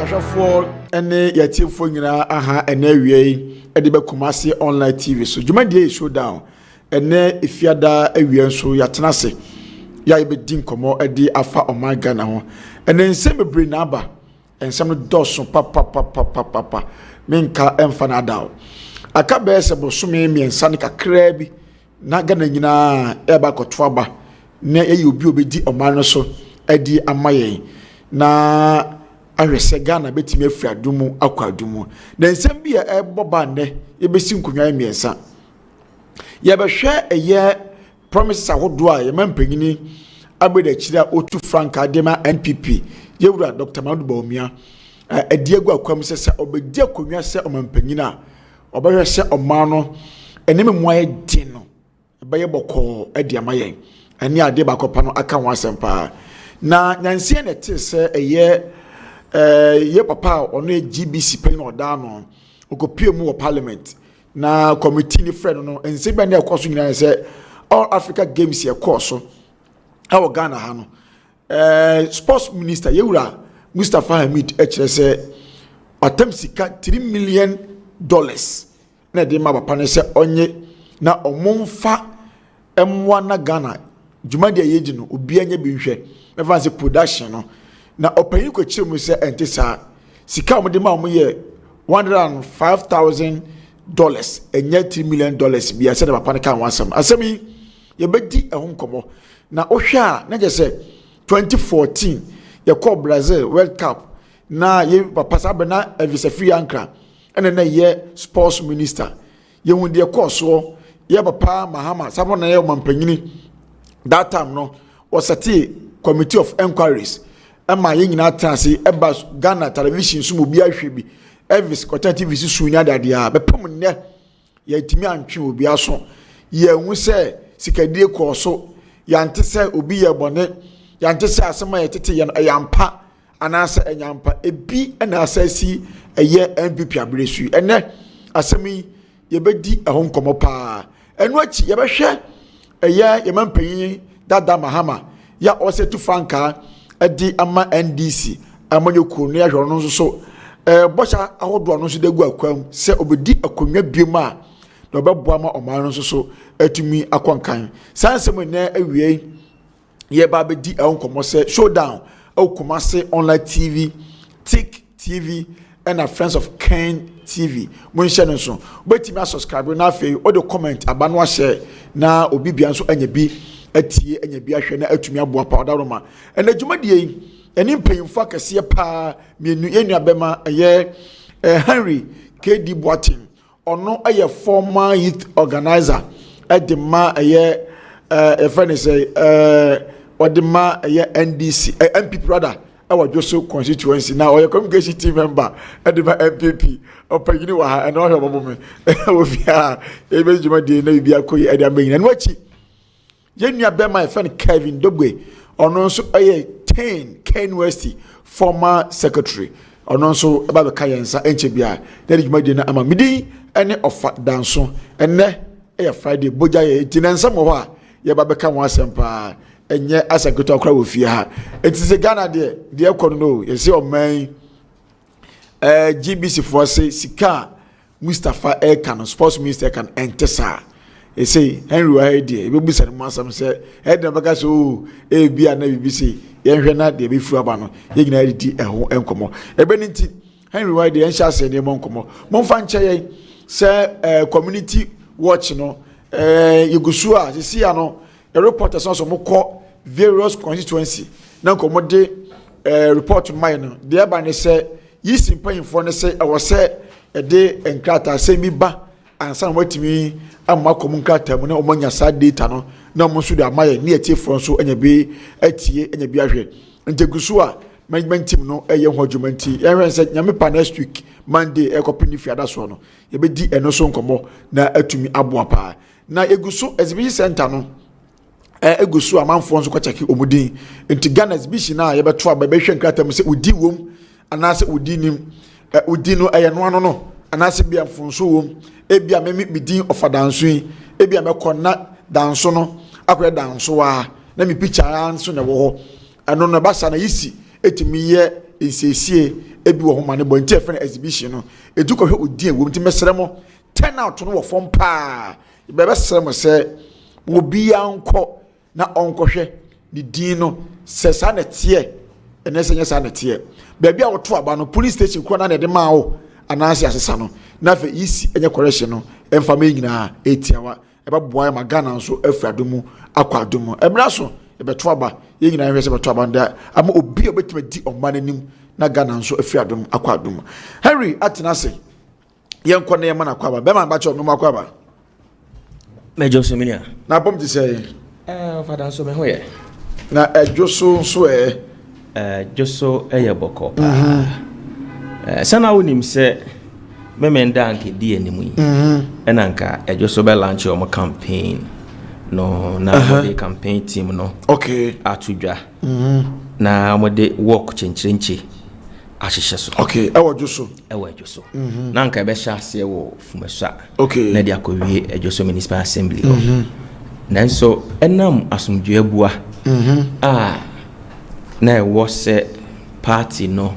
Yashafo ene yatifo nyina aha ene awie e de be Kumasi online TV so dwumadie showdown ene ifiada awie so yatenase ya ibe din komo e de afa oman Ghana ho ene nsem bebre na aba ensem no doso papa menka emfa na dawo aka be se bosome miensa ne kakra bi na Ghana nyina e ba koto aba na eyi obi obedi oman no so e di amayen na ahwese Ghana betime afra dumu akwadumu na nsem bi e boba ne e besi nkonwa miensa ye behwe eye promises ahodo a ye mampanyini agbeda kira otu frank adema NPP ye wura Dr. Mahamudu Bawumia ediegu akwam se obedi akonwa se omampanyina obehwe se omano enem muaye din no beye boko edi amayen ani ade bakopa no aka ho asempa na nyansie ne te se eye ye papa ono GBC pen oda no okopie mu wo parliament na committee ni friend no ense bia na ekoso nyina se all Africa Games ye course awo Ghana ha no sports minister yewura Mustafa Hamid ekire se atam sika $3 million na de ma papa ne se onye na omomfa emwa na Ghana dwumadi ayedi no obi anya bi nhwe mefa se production no na opanyi ko kire mu se entisa sika omde ma omoye $105,000 enye $3 million bia se de papa ne kan wansam asemi ye bedi ehonkomo na ohwa na je se 2014 ye call Brazil World Cup na ye papa sabe na visa free ankra ene na ye sports minister ye hunde ye course ye papa Mahama sabo na ye mampanyini that time no was a committee of inquiries ama ye nyina transi eba Ghana television so mo bia hwebi Elvis Kotan TV su nya dade a bepom ne ye timi antwe obi aso ye hu se sikadie koso yante se obi ye bone yante se asema ye tete ye yampa anase enyampa ebi na asasi eye NPP abresu ene asemi ye bedi ehonkomo pa enu achi ye behwe eye ye mampanyi dada Mahama ya osetu franka edi ama NDC amanyoku no ya hworo no so bosha ahodo no so degu akwam se obedi akonwa biema na obeboa ma oman no so atumi akonkan sansem na awie ye ba bedi ehonkomo se showdown Kumasi online TV, Tick TV, and a Friends of Ken TV. Munshano so. Wait me subscribe na fe or the comment abanwa share na obi bianso enyebi etie enyebi ahwe na atumi aboa pa odaroma. And the dwumadie eni mpanyimfo akese pa mienu enu abema ye Henry KD Boatin ono aye former youth organizer at the ma ye Odima NDC MPP rather our Joso constituency now or communication team member Edima MPP opanyini wa ha and all me ofia ebe juma de na bia koyi eda meyin and wachi yenua be my friend Kevin Dogwe ono nso 10 Ken West former secretary ono nso eba be kayensa enche bia de juma de na ama midi ene ofa danso enne Friday boja ye tinansa mo ho a ye ba be ka ho asempa enye asakuto akra wo fie ha etise Ghana de ekono no ye se oman GBC for say sika Mustafa Ekan sports minister kan entesa e say Henry wa de e be busa no asam say e de baka so e bia na BBC ye hwe na de be fu aba no ye gina di eho enkomo e be nti Henry wa de en sha se ne mo enkomo mo fa nche ye say community watch no yegusu a se sia no a reporter so mo call various constituency na komode report mine de ba ne se yi simpanyfo ne se e wo se e de enkrata se mi ba ansa na watimi amma komunkata mu na omanya sa data no na mo so de amaye ne etifo so anya bi atie anya bi ahwe ntegusu a management team no eye ho adwumanti ehwe se nyame pa next week Monday e kopini fiada so no ye be di eno so nkomo na atumi aboa pa na egusu exhibition center no egusu amanfo nso kwachaki omudin enti Ghana exhibition na ye beto aba behwe nkrata mu se odi wom anase odi nim odi no eye no ano no anase bia mfonso wom ebia memi bidin ofadanso yi ebia mekonna danso no akwa danso wa na mi picture anso na wo ho ano no basa na yisi etimi ye esesie ebi wo homa ne bo nti efe exhibition no edu ko hwe odi ewo nti mesere mo turn out no wo fom pa bebe sere mo se obi anko na onkohwe di din no se sa na tie ene se nya sa na tie baby a wo to aba no police station kro na de ma wo anansi asesa no na fe isi enye correction no emfa me nyina etiawa eba boa ma Ghana nso afuadomu akwadomu emra so ebe to aba ye nyina hwe se be to aba nda ama obi obetima di omma nanim na Ghana nso afuadomu akwadomu Henry atenase yenko na yema na kwaba be ma ba cho no makwaba mejo so minia na bom ti say fada so me hoye na ejoso so joso eye boko sana wonim se memenda anke di animu yi enanka ejoso be launch o campaign no na the campaign team no okay atudwa na mo de work chenchirenchi ahihye so okay ewo joso na nka be sha ase wo fumasa okay na dia kowie ejoso municipal assembly nanso enam asumdwe abua na wo se party no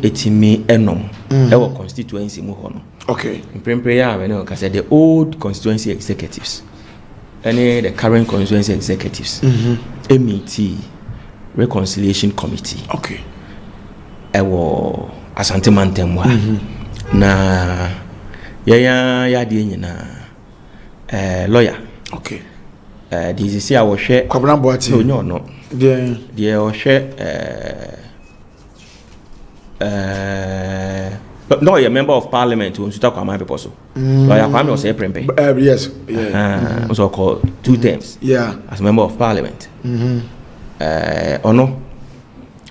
etimi enom ewo constituency mu ho no okay prempre ya we no ka say the old constituency executives and the current constituency executives MET reconciliation committee okay ewo asante mantemwa na ya de nyina lawyer okay this is our share kwabran boati no the o share no, you're a member of parliament who talk about my people so. Lawyer Kwame was a prempe. Yes. Yeah. Also called 2 terms. Yeah. As a member of parliament. Ono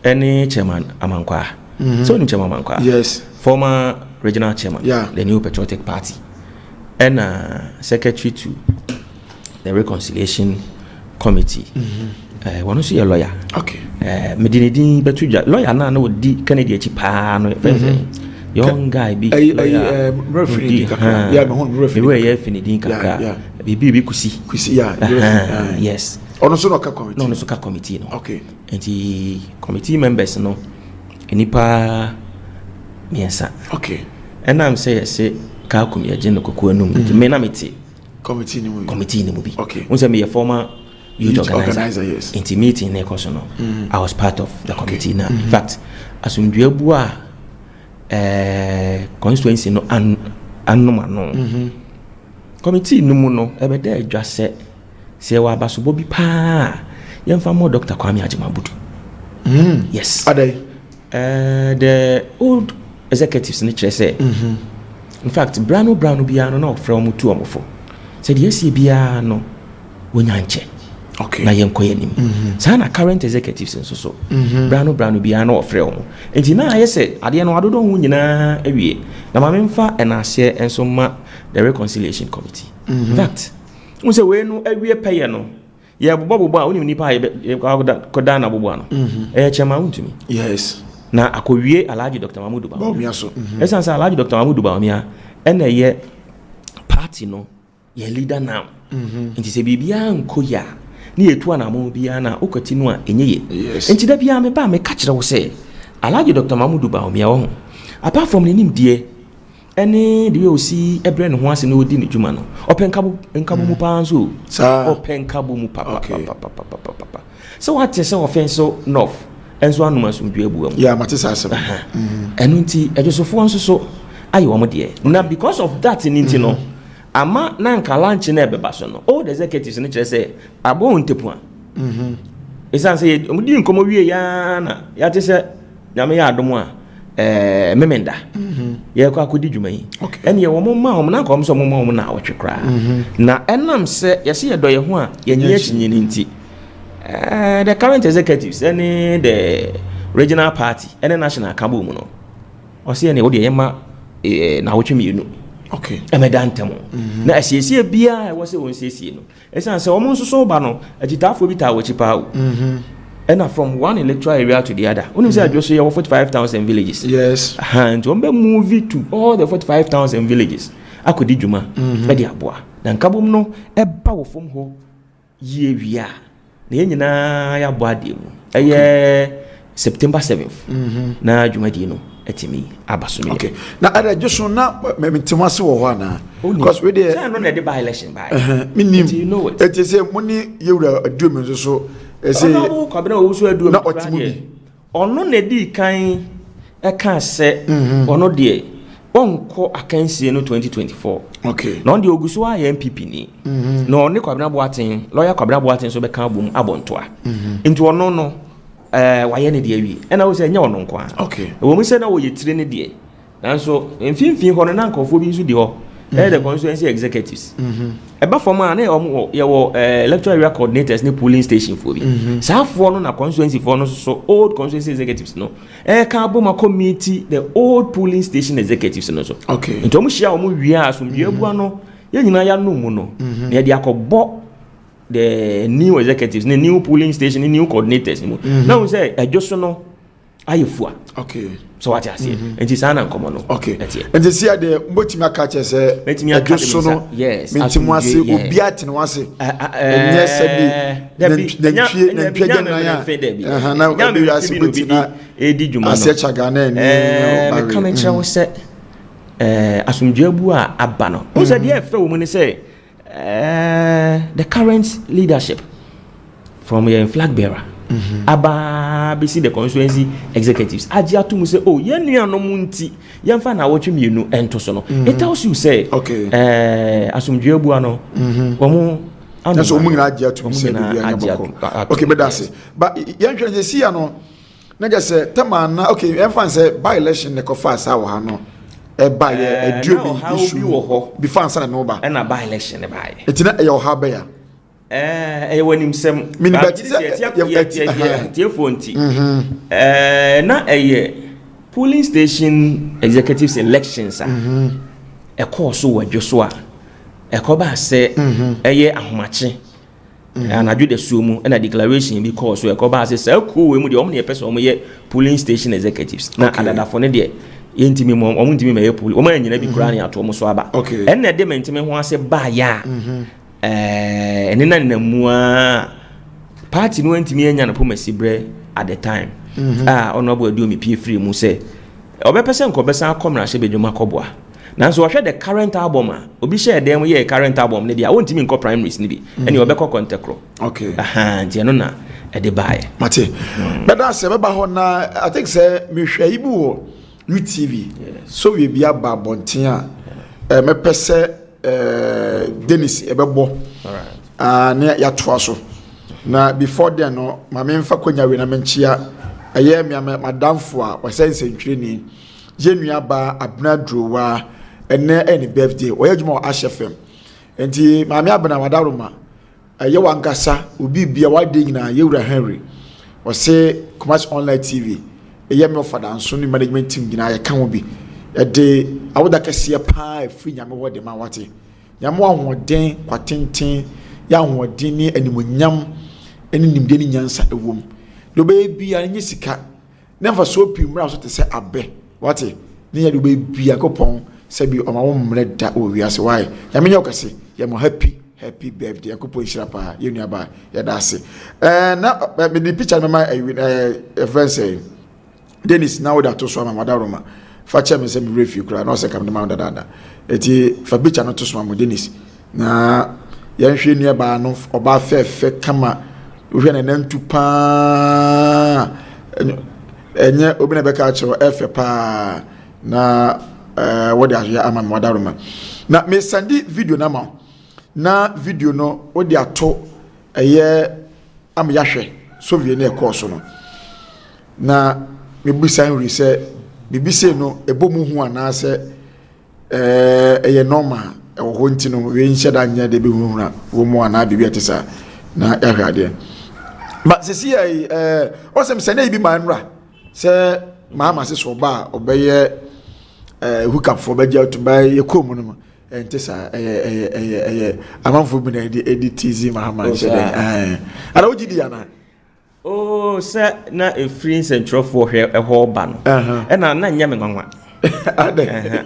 any chairman Amankwa. So in chairman Amankwa. Yes. Former regional chairman. Yeah. The New Patriotic Party. And secretary to the reconciliation committee. One see a lawyer. Okay. Medinidi betuja lawyer na no di Kennedy chipa no young guy be referee kaka yeah me hon referee we ye finidi kaka bibi kusi yeah yes ono so no ka committee no so ka committee no okay enti committee members no enipa miensa okay and I'm say ka kumia je no kokko anum me na meti committee ni mu bi okay unse me former youth organizer yes inti meeting na koso no I was part of the committee now in fact asumdwe bua constituency no anuma no committee no mu no ebeda adwa se wa basobo bi pa yemfa mo Dr. Kwame Ajimabudu yes adai the old executives ni kire say in fact brano bia no na ofra mu tu omofo said yes bia no wonyanche okay na yenkoye nim sana current executives nso so brano bia na ofre omo enti na ayese ade no adodo hu nyina awie na ma memfa enase enso ma the reconciliation committee in fact unse we no awie peye no ye bobo a onim nipa ye koda na bobo no chema untumi yes na akowie Alhaji Dr. Mahamudu Bawumia so esansa Alhaji Dr. Mahamudu Bawumia ena ye party no ye leader now enti se bibia nkoya ni etu ana mo bia na okoti no a enyeye enti da bia me ba me ka kire wo se Alhaji Dr. Mahamudu Bawumia wo apart from nim die ene de we osi ebre ne ho ase na odi ne djuma no openkabo mu pa nso openkabo mu papa so what is so offense so north enso anuma sumdwe abu am yeah matisa asem enu nti ejosofo nso so ayi wo mo de na because of that nti no ama na nka lunch na ebeba so no all the executives ni kire say abo ntepu a esan say omudi nkomo wie ya na ya te say nyame ya adom a memenda ye kwa akodi dwuma yi ene ye wo mo na nka so mo na wotwekra na enam se ye se ye do ye ho a ye nyi akyinyi nti the current executives any the regional party any national kabo mu no o se ne wo de ye ma na wotwe mienu okay emedantemo na asiesie bia wo se won siesie no esan se omo nso so ba no agitafo bi ta wo chipa o and from one electoral area to the other unim say adwoso ye 45,000 villages yes and we move to all the 45,000 villages akodi dwuma e de aboa na nkabom no eba wo fom ho ye wia na ye nyina ya aboa de mu eye September 7th na dwuma di no etimi abasumi. Okay. Now I just na me ntimase wo ho ana. Because we dey say no na dey by election by. You know it. It is say money yewura aduom nso so. Say no kwabena wo so aduom. Na otimo bi. Ono na di kan e kan se ono de onko akansie no 2024. Okay. Na on de oguso a MPP ni. Na oni kwabena boaten, lawyer kwabena boaten so be kan bom abontoa. Nti ono no waye ne de awi. E na wo se nya ono nko a. Okay. Wo mu se na wo ye tire ne de. Nanso mfimfin ho no na nkofo bi nso de ho. The constituency executives. Eba forma na electoral area coordinators ne polling station for bi. Sa fo no na constituency for no so old constituency executives no. Ka boma committee the old polling station executives no so. Okay. Nto mu hia o mu wia asomdwe bua no ye nyina ya no mu no. Na de akobọ the new executives, the new polling station, the new coordinators mu. Na we say ejoso no ayefua. Okay. So what I say? And it's an uncommon. Okay. And this year the Botimia catches just no. Yes. Mintimwasi ubiat no wase. Yes, Edi Juma. Asecha Ghana ni. Come and say asumdwebu a abano. Who said yeah fe wo mu say the current leadership from your flag bearer. Aba bisi the constituency executives agia to mu say oh ye nua no munti ye mfa na wotwe mienu ento so no it tells you say okay asumdwe abu ano wo mu ano so mu nyina agia to mu say bia nyaboko okay me that's but ye nhwe say no na just say tema na okay ye mfa say by election ne ko fa sa wo ha no e ba ye aduo bi issue before answer no ba na by election ne ba ye etina e yo ha ba ya wanim sem telephone na polling station executives elections a course so wadwoso a koba se ahomache anadwo de suomu na declaration bi course so a koba se ko we mu de omne person omo ye polling station executives na adadafo ne de yentimi mo omuntimi me ye polling omo anyina bi kura ne ato omo so aba enne de mentimi ho ase ba ya enina namua party no antimi anya na pomasi bre at the time honorable adu mi pie free mu say obepese nkobesa akomra hye bedwuma koboa nanso wo hwe the current album obi share dem ye current album ne dia wontimi nko primaries ni bi ene obekọ contekro okay nti no na ede bae mate beda se beba ho na I think say me hwe ibu wo UTV so we bia ba bonten a mepese Dennis ebebo na ya toa so na before then no ma me mfa konya we na menchia aye me madamfo a wasense ntwire ni yenua ba abnadrowa ene birthday oyadwuma ashfm enti ma me abna madaroma aye wankasa obi bia wade nyina yewura Henry wose commerce online TV eye me ofada nso ni management team nyina ye kan obi de awoda kase pa free nyame wo de ma wate nyame ahoden kwatenten ya ahoden ni animonyam eni nimde ni nyansa ewom do be bia nyi sika never so pimra so te se abe wate ni ya do be bia kopon se bi o ma wo mre da o wiase why nyame nya okase ya mo happy birthday kopon shira pa ye nua ba ya da ase na me di picture me ma friend say Dennis now that to so ma madaroma facha me se me review kra no se kam de ma dada eti fa bicha no to so ma Dennis na ya nhwe nua ba no oba fefe kama uhwe na nantu pa enye obi na beka acho efe pa na wodi ahya ama madaroma na me sandi video na ma na video no wodi ato eye am yahwe so vie na course no na me busan ri se bibise no ebomu hu anase eye normal ho ntino we nhyeda nya de be hu na wo mu ana bibi atisa na yahwade ma se si o se msene bi manra se Mahama se so ba obeye hook up for beja to buy ye komu no entisa amanfo bi na editizi Mahama nhyeda ara ogidi yana oh se na a free central for here a whole ban na nyame nwanwa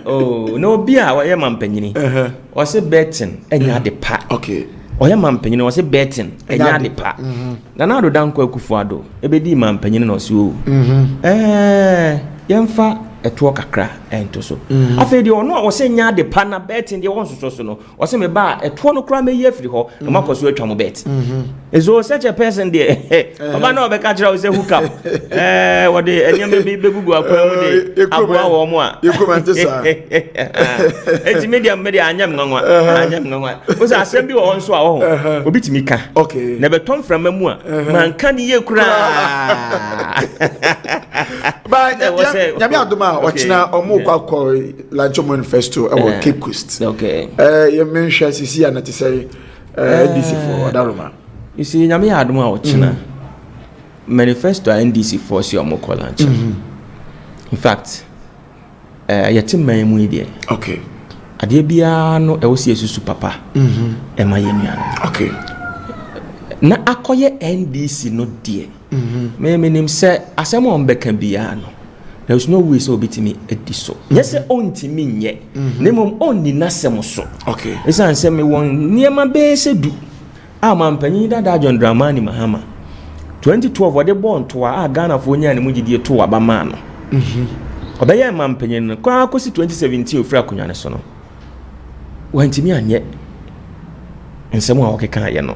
oh no bia wa ye mampanyini o se betting enya de pa okay o ye mampanyini o se betting enya de pa na do dan kwa kufuado ebedi mampanyini no se o yemfa eto kakra ento so afa de ono o se nya de pa na bet de won so no o se me ba eto no kra me ye afiri ho no makoso atwa mo bet so such a person there oba na obeka kira o se hook up what the enyam be gugu akwa mu de aboa wo mo a you comment sa enti media anyam nwanwa o se asem bi wo nso a wo ho obi timi ka okay na beton frama mu a man ka ne ye kura ba nyame adoma ochina omo kwa Lancho Manifesto e Cape Coast okay you mention sisi and to say NDC for Daruma you see nyame adoma ochina manifesto NDC for si omo kwa Lancho in fact yatim man mu ide okay ade bia no e wo si esusu papa e ma yenua okay na akoye NDC no die me nim say asem on beka bia no there's no way so bitimi ediso yes ontimi nye nemom onni nasem so okay esan say me won niema be se du amampanyi dada John Mahama 2012 wode born to a Ghana fo nya ne mugidie to abama no obaye mampanyi no kwa akosi 2017 ofra akonya ne so no wantimi anye nsem a okeka ye no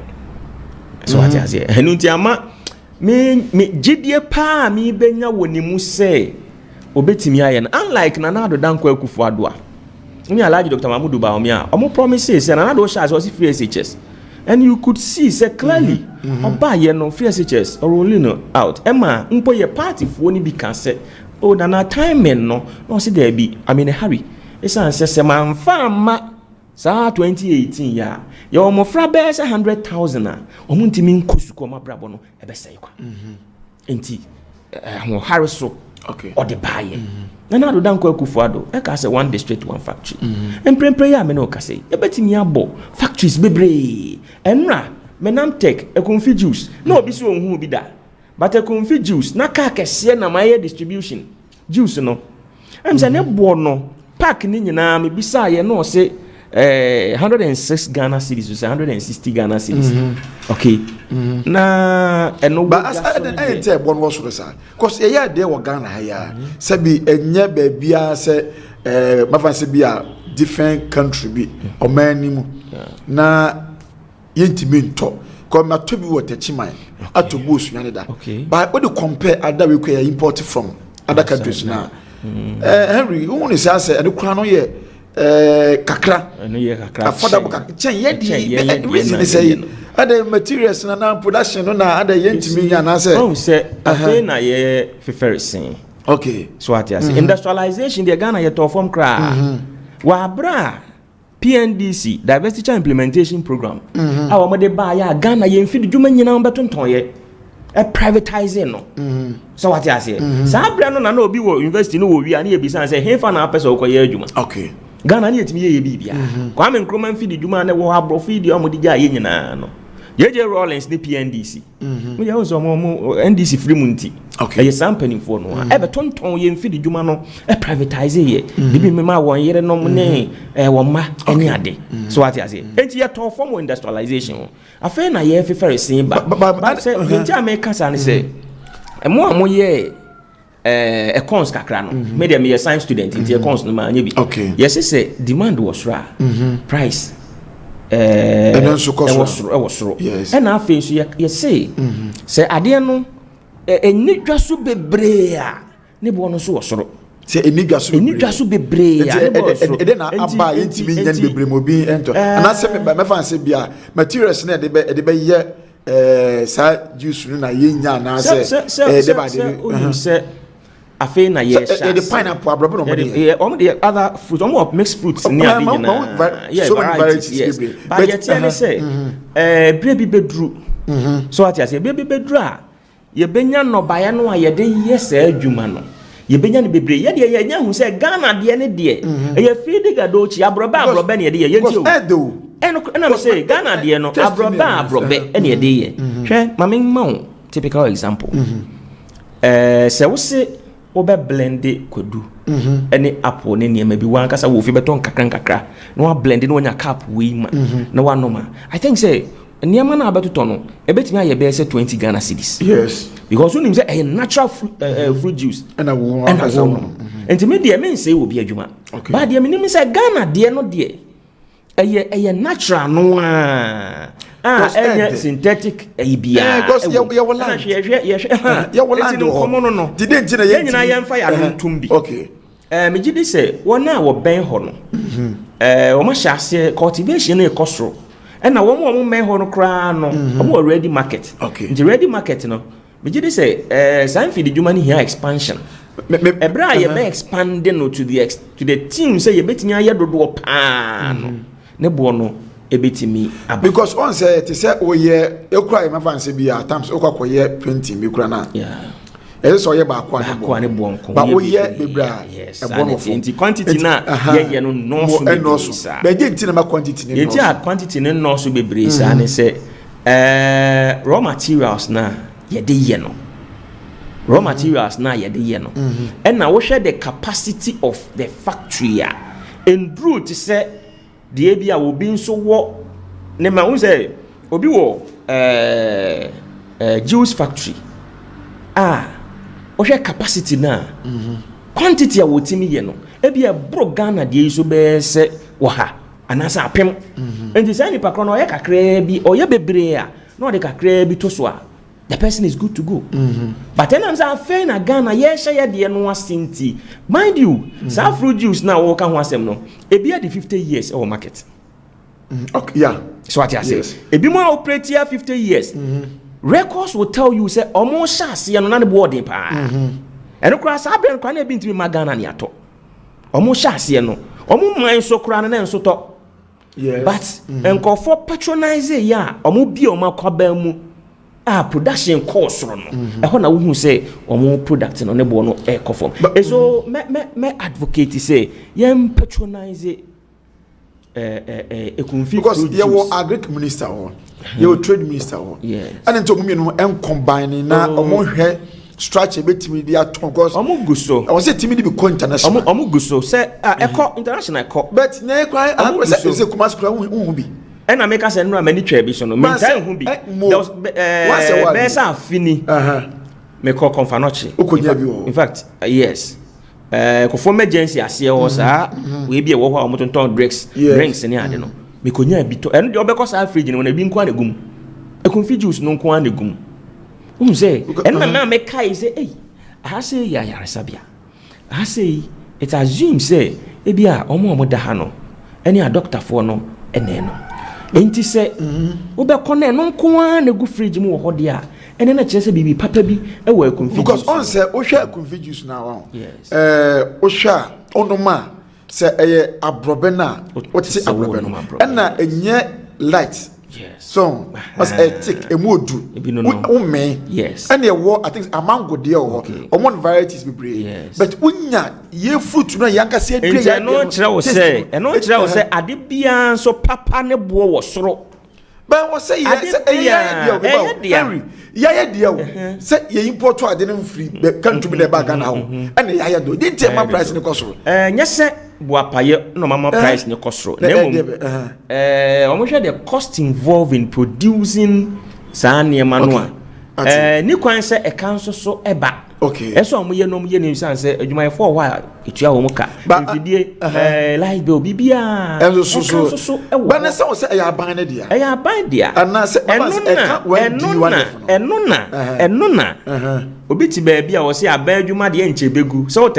so what ya say enu nti ama me gidie pa mi benya wonimu say obetimi aye no unlike Nanado Danko Akufo Addo ni Alhaji Dr. Mahamudu Bawumia omo promises say Nanado Shas was free SHS and you could see say clearly oba ye no free SHS or rolling out ema mpo ye party fo ni bi kan say oh na time no say there be I'm in a hurry esan say man fama sa 2018 ya omo fra be 100,000 a omo ntimi nkosuko ma brabo no ebe say kwa enti ho hariso okay or the buyer Nanado Danko Akufo Addo e ka say one district one factory emprempre ya me no ka say e betimi abo factories bebre enra menam tech e confi juice na obi so ohun bi da but e confi juice na ka kese na my distribution juice no em say ne bo no pack ni nyina me bisa ye no say 106 Ghana cedis, 160 Ghana cedis. Okay. Na eno but I tell one was so cause yeah there were Ghana here. Sabi enye bebia say mafanse bia different country bi o manimu na yentimi nto ko ma to bi watechi man atobu osuane da but when you compare other we can import from other countries now Henry who want to say ade kura no ye kakra no ye kakra affordable kakra chen ye di reason say other materials na production no na other yentimi nya na say oh say afi na ye fefersin okay so what you say industrialization the Ghana ye to form kra wa bra PNDC diversity implementation program our mo de ba ya Ghana ye mfidi djuma nyina betonton ye e privatizing no so what you say sa bra no na obi wo university no wo wi ani e bisa say he fa na pesa okoye adjuma okay Ghana ni etimi ye bibia kwa me nkroma mfidi djuma na wo abro fidi o mo di ja ye nyina no yeje Rollins ni PNDC mo ye so mo NDC free munti okay ye sampani for no e betonton ye mfidi djuma no e privatize ye bibi me ma won yere no ne wo ma eni ade so what you say enti ye to form industrialization afa na ye fefere sin ba say enti America san say mo amo ye cons kakra no me dem ye science student enti cons no ma anya bi okay yes say demand was ra price was soro yes and afa so ye say say ade no eni dwaso bebre a ne bo no so soro say eni dwaso bebre a ne bo soro e na aba yentimi nyan bebre mo bi ento ana se me fa se bia materials na de be ye sa juice no na yenya na se de ba de se afa na ye sha the pineapple abrobo no mo the other fruit almost mixed fruits ni abi nyina so many varieties but yet you say brebi bedru so what you say brebi bedru a ye benya no bae no a ye de yes adwuma no ye benya no bebre ye de ye nya hu say Ghana de ne de ye feed gadochi abroba ne de ye nti o eno say Ghana de no abroba ne de ye hwe mame ma typical example say wo se obe blend kwadu any apple ne niam bi wan kasa wo fi beton kakra na wa blend no nya cup we ma na wa normal I think say niam na abetoto no e betimi aye be say 20 Ghana cedis yes because when him say a natural fruit juice and I enti me de me say obi adwuma ba de me nim say Ghana de no de eye natural no synthetic bia because you will land you will land no didn't you na yemfa ya ntumbi okay me gidi say wona wo ben ho no wo ma hyase cultivation e kosoro and na wo men ho no kra no wo ready market the ready market no me gidi say sanfi de dwuma ni here expansion ebra ye be expanding no to the team say ye betimi aye dodo pa no ne bo no ebetimi because on say it say oye ekura e mafanse bi at times okwakoye 20 me kura na so ye ba kwa ne bo nko ba oye bebra e bo no fo quantity na ye no no so be je nti na ma quantity ne no ye quantity ne no so bebre sa ne say raw materials na ye de ye no raw materials na ye de ye no and na wo share the capacity of the factory and root say the bia obi nso wo ne ma wo say obi wo juice factory wo share capacity na quantity a wotimi ye no e bia bro Ghana de so be se wo ha anasa apem enti say ni pakro no ye kakra bi oye bebre a no de kakra bi to so a the person is good to go. But then I'm saying na Ghana ye share de no asinti. Mind you, sa fruit juice na wo ka ho asem no. E bia the 50 years our market. Okay, yeah. So what I say. E bi mo operate here 50 years. Records will tell you say omo shase no na the board pa. Eno kra sa ben kwa na bi ntimi ma Ghana ne ato. Omo shase no. Omo man so kra na nso to. Yes. But enko for patronize ya omo bi o makwa mu. Production cost no e ho na wo hu say omo product no ne bo no e conform so me advocate say yem patronize because you were agric minister or you were trade minister or and into me no en combine na omo hwe structure betimi dia ton because omo guso I was say timi be international omo guso say e international but na e kwai I say kuma skura hu bi and I make us a no many trade so no me time hu bi there was besa fini me call confanochi in fact yes ko for emergency ase o sa we bi e wo ho omotonton drinks ni ade no me konya bi to and the obeko sa fridge no na bi nko anegum e confuse juice no nko anegum say and me kai say hey I say ya yaresabia I say it assume say e bia omo da ha no any a doctor for no ene no enti se wo be kone no nko an egu fridge mu wo hode a ene na kire se bibi papa bi e wo confuse because on say wo hwa confuse juice na wa wo hwa onoma se eye abrobe na wo ti abrobe no na enye light so as a tick emodu me yes and there I think a mango there or one varieties be brave but unya ye fruit no yanka say dre no kire wo say ade bia so papa ne bo wo soro but what say yeah dear say ye import to ade no free can't be the bag na ho and yeah do didn't take my price ne koso nyese boapaye no mama price ne kosoro na omo hwe the cost involved in producing sane manua ni kwan se e kan so eba eso omo ye no mo ye ni san se adwuma for wa etua wo muka mfidie live bill bibia so ba na se o se ya ban ne dia ana se enuna obi ti ba bia wo se aba adwuma de enche begu so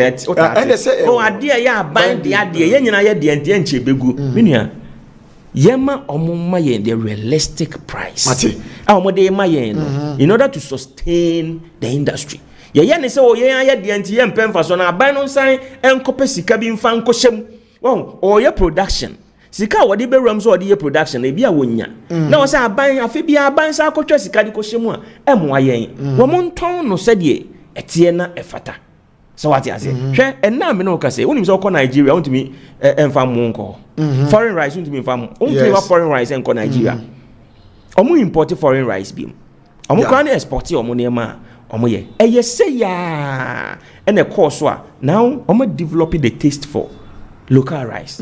o ade ya ban de ade ye nyina ye de enche begu menua yema omuma ye the realistic price omode ma ye in order to sustain the industry ye ne se o ye de enti ye mpemfa so na ban no nsan enkope sika bi mfa nkohyem o ye production sika wodi bewram so wodi ye production e bia wonya na wo se aban afi bia aban sa akotwa sika di kohyem a emo ayen wo monton no se de etie na efata so what you say hwe enna me no ka say unim so ko Nigeria untimi emfa mo nko foreign rice untimi emfa mo untimi foreign rice enko Nigeria omo import foreign rice bi omo kan export omo ne ma omo ye eye say ya ene course so now omo develop the taste for local rice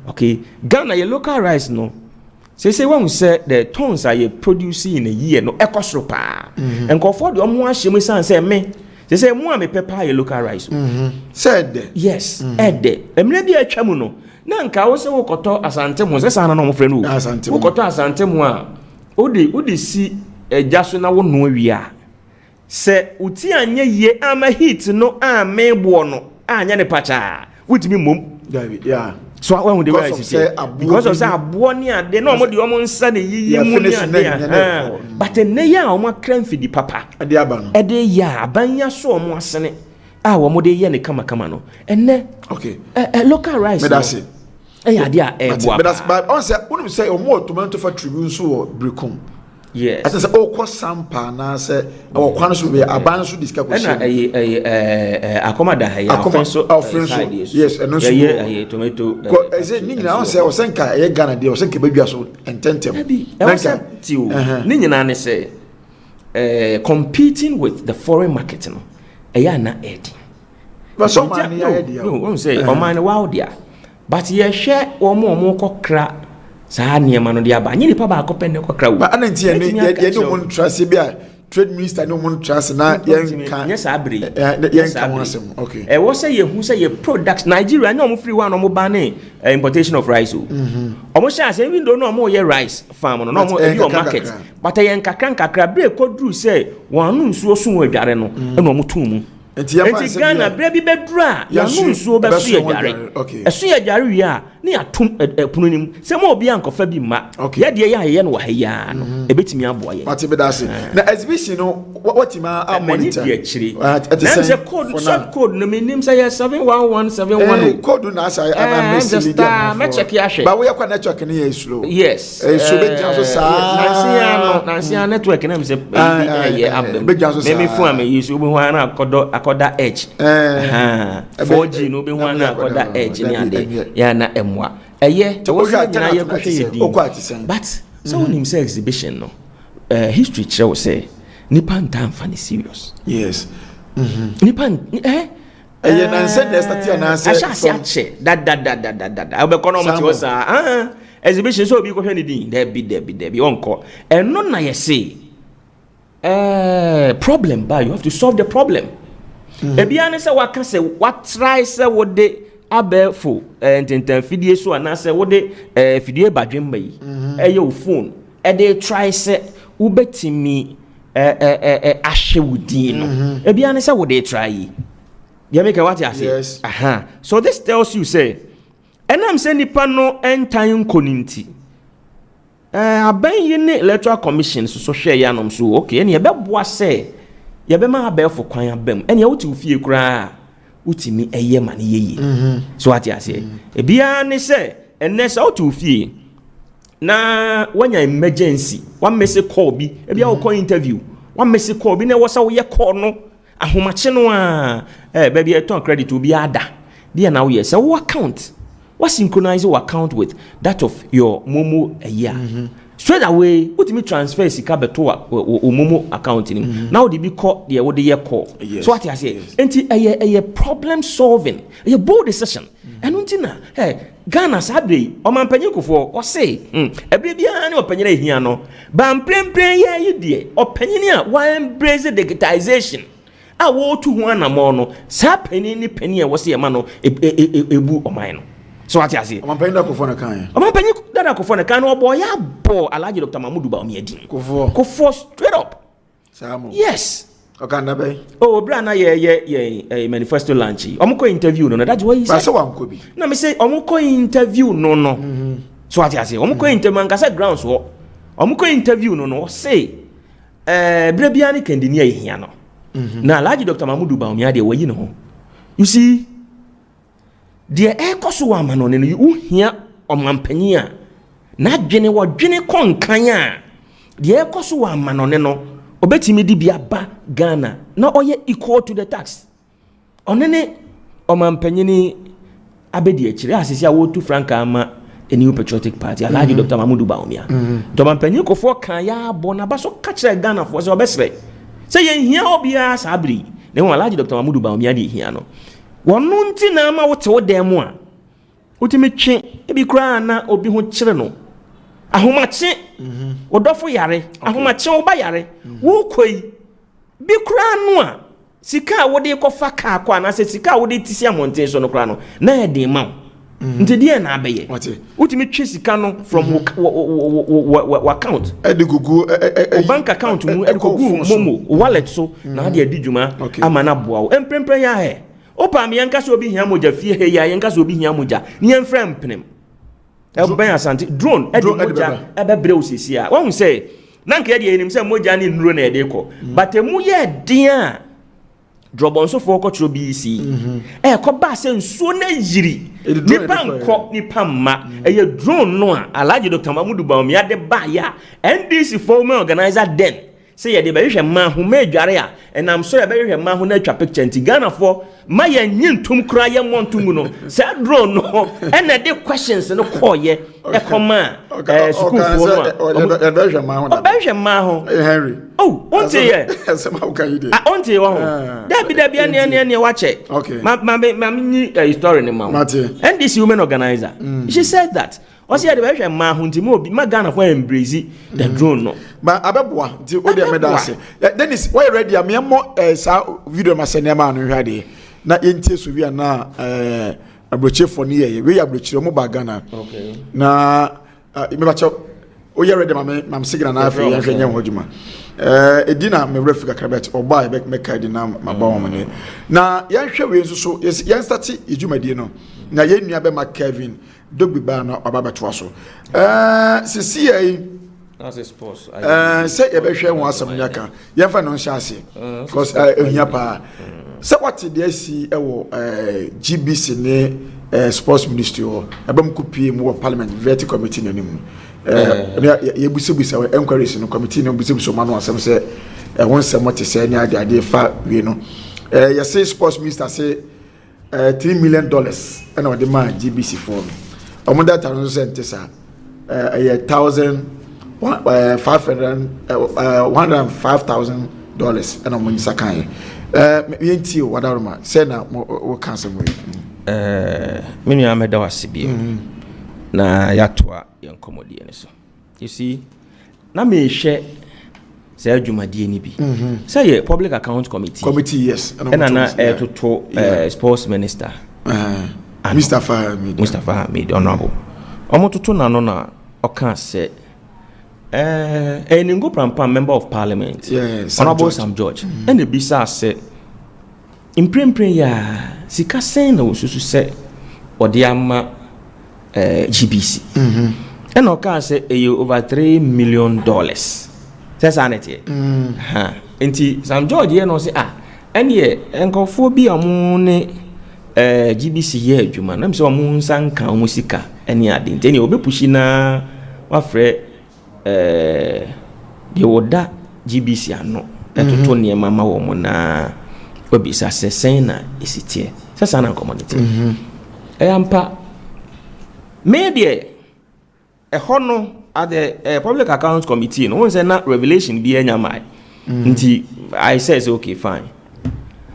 okay Ghana ye local rice no say when we say the tons are producing in a year no ekosro pa enko for the omo ahye me san say me They say mo am pepper your local rice. Said yes, ede. Emre bi atwa mu no. Na nka wo se wo koto asante mo se sana no mo frɛ no. Wo koto asante mo a odi si ejaso na wo no awia. Se uti anya ye ama heat no amebo no anya ne pacha. Wutimi mom. Yeah. So when we dey say because of say abo ni ade na omo de omo nsa ne yiyi mu ni ade but ene ya omo kran fidi papa ade aba no ade ya abanya so omo asene omo de ye ne kama no ene okay local rice me da say ade a ebo but that's but on say when say omo tomato factory bi nso Brekum. Yes. As I say, oh, sampa na say, oh, kwanso be abanso diska ko. Na akomada ya offenso. Yes, and no so. Tomato. Ko say ni nyina on say o senka e Ghana de o senka badwa so ententem. Nanka tiwo. Ni nyina ne say competing with the foreign market no. Na edi. But so man ya edi. No, say o man wa odia. But ye hwe omo kokra saa niema no dia ba nyi nipa ba akopende kokra wo ba ananti ye no mon trust bia trade minister no mon trust na yen kan nya saa bere yen kan wasem okay wo say ye hu say ye product Nigeria na omo free one omo ban importation of rice o omo sha say even though no omo ye rice farm no omo e your market but yen kakra bere kodru say wanu nsuo so wadware no e no omo tun mu enti Ghana bere bi bedura ya nu nsuo be so yadware eso yadware wi a ne atum pununim se mo obi ankofa bi ma ye de ye no wa haya no ebetimi aboa ye mate be da se na exhibition no watima a monitor na se code short code no menim say 71171 code na say am message me check ya hwe ba we yakwa network ne ye slow yes so be janso sa nansia network na me say ye abdem me fu am use obi ho na akoda edge 4G no be ho na akoda edge ni ade ya na emwa eye to wo nyina ye kwhwe ye di but so when him say exhibition no history show say nipa ntan fa ni serious yes nipa eye na say the start na say ache that obekono mo ti wo sa exhibition so obi kwhwe ni din there be onko eno na ye say problem ba you have to solve the problem ebia ne say waka say what try say wo de abefo ententan fidie so anase wo de fidie badwemba yi eye o phone e dey try say wo betimi ahye wudin no ebia ne say wo dey try yi you make what you say yes. So this tells you say enam say nipa no entan koninti aban yi ne electoral commission so hwe ya nom so okay ene ye beboa say ye be ma abefo kwan abam ene ye wo ti ofie kura utimi eye mane yeye so ati ase ebia ne se enne se otu fie na wanya emergency one message call bi ebia wo call interview one message call bi na wo sa wo ye call no ahomache no a baby eton credit obi ada dia na wo ye se wo account what synchronize your account with that of your momo a year straight away utimi transfer sika beto o momo account ni now dey be call dey wo dey ye call so what I say enti eye problem solving eye bold decision eno ntina Ghana sabre o man panyikofo o say ebre bia na opanyina ehia no ba mprempren ye yidie opanyini a wa embrace digitization a wo tu ho anamo no sa panini pani e wo se ma no ebu oman no so what I say oman da kofo na kan oman panyi da kofo na kan no boy ya bo Alhaji Dr. Mahamudu Bawumia din kofo straight up Samo yes okanda bay bra na ye manifesto launch omko interview no that's what he said so wanko bi na me say omko interview no so what I say omko interview ngasa grounds wo omko interview no say bra bia ni kandini ahia no na Alhaji Dr. Mahamudu Bawumia de wayi no you see de ekoso wa ma no ne you hia omampanyi a na dwene wo dwene konkan a de ekoso wa ma no ne no obetimi di bia ba Ghana na oye equal to the tax onene omampanyi ni abedi akire asisi a wotu franka ama a new patriotic party Alhaji Dr. Mahamudu Bawumia to omampanyi kofo kan ya bo na ba so ka kire Ghana fo se obesre se ye hia obia sabri ne ho Alhaji Dr. Mahamudu Bawumia di hia no wonu nti na ma wote wo dem a utimi twe ebi kura na obi ho kire no ahomache odofo yare ahomache oba yare wo koi bi kura no a sika wo de kofa ka kwa na se sika wo de tisi amonten so no kra no na e de ma nti de na abeye utimi twe sika no from account e de gugu bank account mu e gugu momo wallet so na de adi djuma ama na boa wo emprempre ya he opa me yanka so obi hia moja fie he ya yanka so obi hia moja ni emfra mpnem e ban asante drone e de moja e be bre osisi a won say na nka de enim say moja ni nuro na e de ko but emu ye dia drobon so for ko tro BC e ko ba se nsuo na yiri nipa nko nipa ma e ye drone no a Alhaji Dr. Mahamudu Bawumia de ba ya NDC former organizer den say ye de be hwehwe ma ho ma adware a enam so ye be hwehwe ma ho na atwa picture nti Ghana for ma ye nyintum kra ye montum no say drone no e na de questions no call ye e koma school for no e be hwehwe ma ho na be hwehwe ma ho Henry oh onte ye sama o kan ide onte wo dabi ane wache ma nyi story ni ma and this women organizer she said that o say the be ma ho nti mo ma Ghana for embrace the drone no ma abeboa nti o de me dance Dennis why ready am mo sa video ma se nema no hwa de na yentie so via na abroche for ne ye we abroche mo ba Ghana okay na me ba cho o ye ready ma signal na afi ya hwenye ho djuma edina me refika krabet oba e me ka edina ma ba wo ne na ya hwe we so ya start ejumadi no na ye nua be ma Kevin dogbi ba na obaba to so sisi ai as a sports say e be hwe won asam nyaka ye fa no nhyase because ehia pa say what dey see e wo GBC ne sports ministry o abam kupie mu parliament vet committee nanim ye busebusa enquiries no committee no busebusa ma no asem say won sem what say any ade fa we no ye say sports minister say $3 million and o de man GBC for omo that no sent sa $105,000 and omo nisa kan yenti o wadaroma say na wo cancel mo me nua me da wasibie na yatoa yankomodie ne so you see na me hwe say adwumadie ni bi say public account committee yes and na to sports minister Mustafa Hamid honorable omototo na no na oka say Eningo Prampa member of parliament honorable Sam George and the bisa say imprempre ya sika sen na osusu say odi ama GBC and oka say over $3 million say sanity enti Sam George ye no say ene enkofo bi amune GBC ye adwuma na mse omo nsanka omo sika ene ade enti obe pushi na wafre de woda GBC ano etoto ne mama wo mo na obisa sesen na esitie sasa na community ampa media hono at the public account committee no one say na revelation bi enyamai nti I says okay fine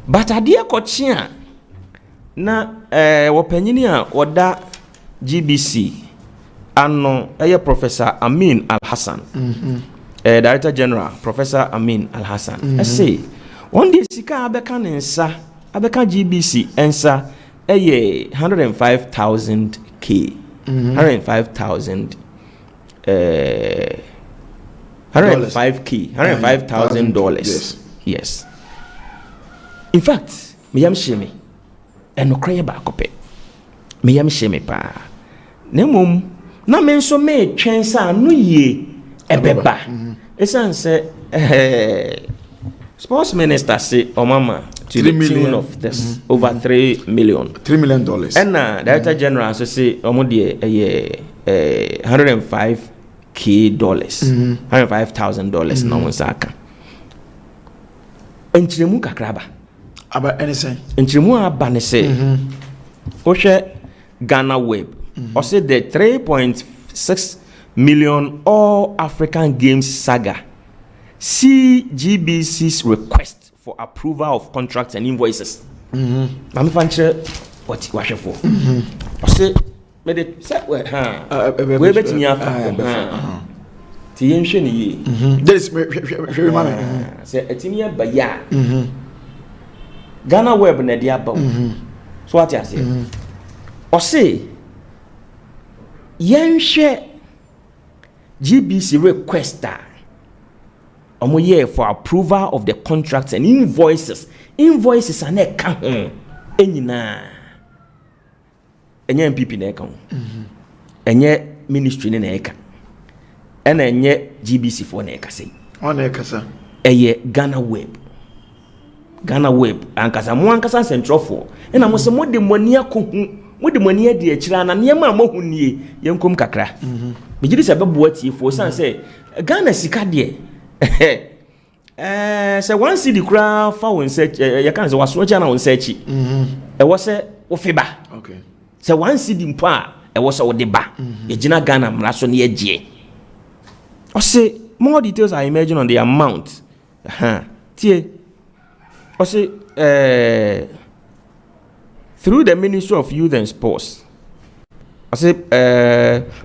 but adie kochia na wopanyini a woda GBC ano Professor Amin Al-Hassan Director General Professor Amin Al-Hassan I say one day sika abeka nensa abeka GBC ensa 105,000 K 105,000 $105,000 yes in fact me yam sheme enokra ba kope me yam sheme pa nemom na me nso me twensa no ye ebeba esanse sports minister say omama to the tune of this over $3 million and director general so say omo de $105,000 na wonsaka enchiremu kakraba aba anything enchiremu aba ne say ohwe Ghana Web or say the 3.6 million All African Games saga CGBC's request for approval of contracts and invoices I'm fancy what you for or say me the set we betin ya ti yenhwe ne ye this remember say etimi ya ba ya Ghana Web na dia ba. So what you say? O say yenhwe GBC requester omo ye for approval of the contracts and invoices and e ka ho enyina enye MPP na e ka ho enye ministry na e ka ena enye GBC for na e ka sei ona e kasa eye Ghana Web ankasa mo ankasa central for ena mo se mo de moni akohu mo de moni adi akira na niam a mo hu nie yenkom kakra megiri se bebo atiefo san se Ghana sika de se one city kra fa won search ya kan se waso cha na won search e wo se wo fiba okay se one city mpo a e wo se wo de ba ye gina Ghana mra so ne ye o se more details are emerging on the amount tie o se through the Ministry of Youth and Sports. I say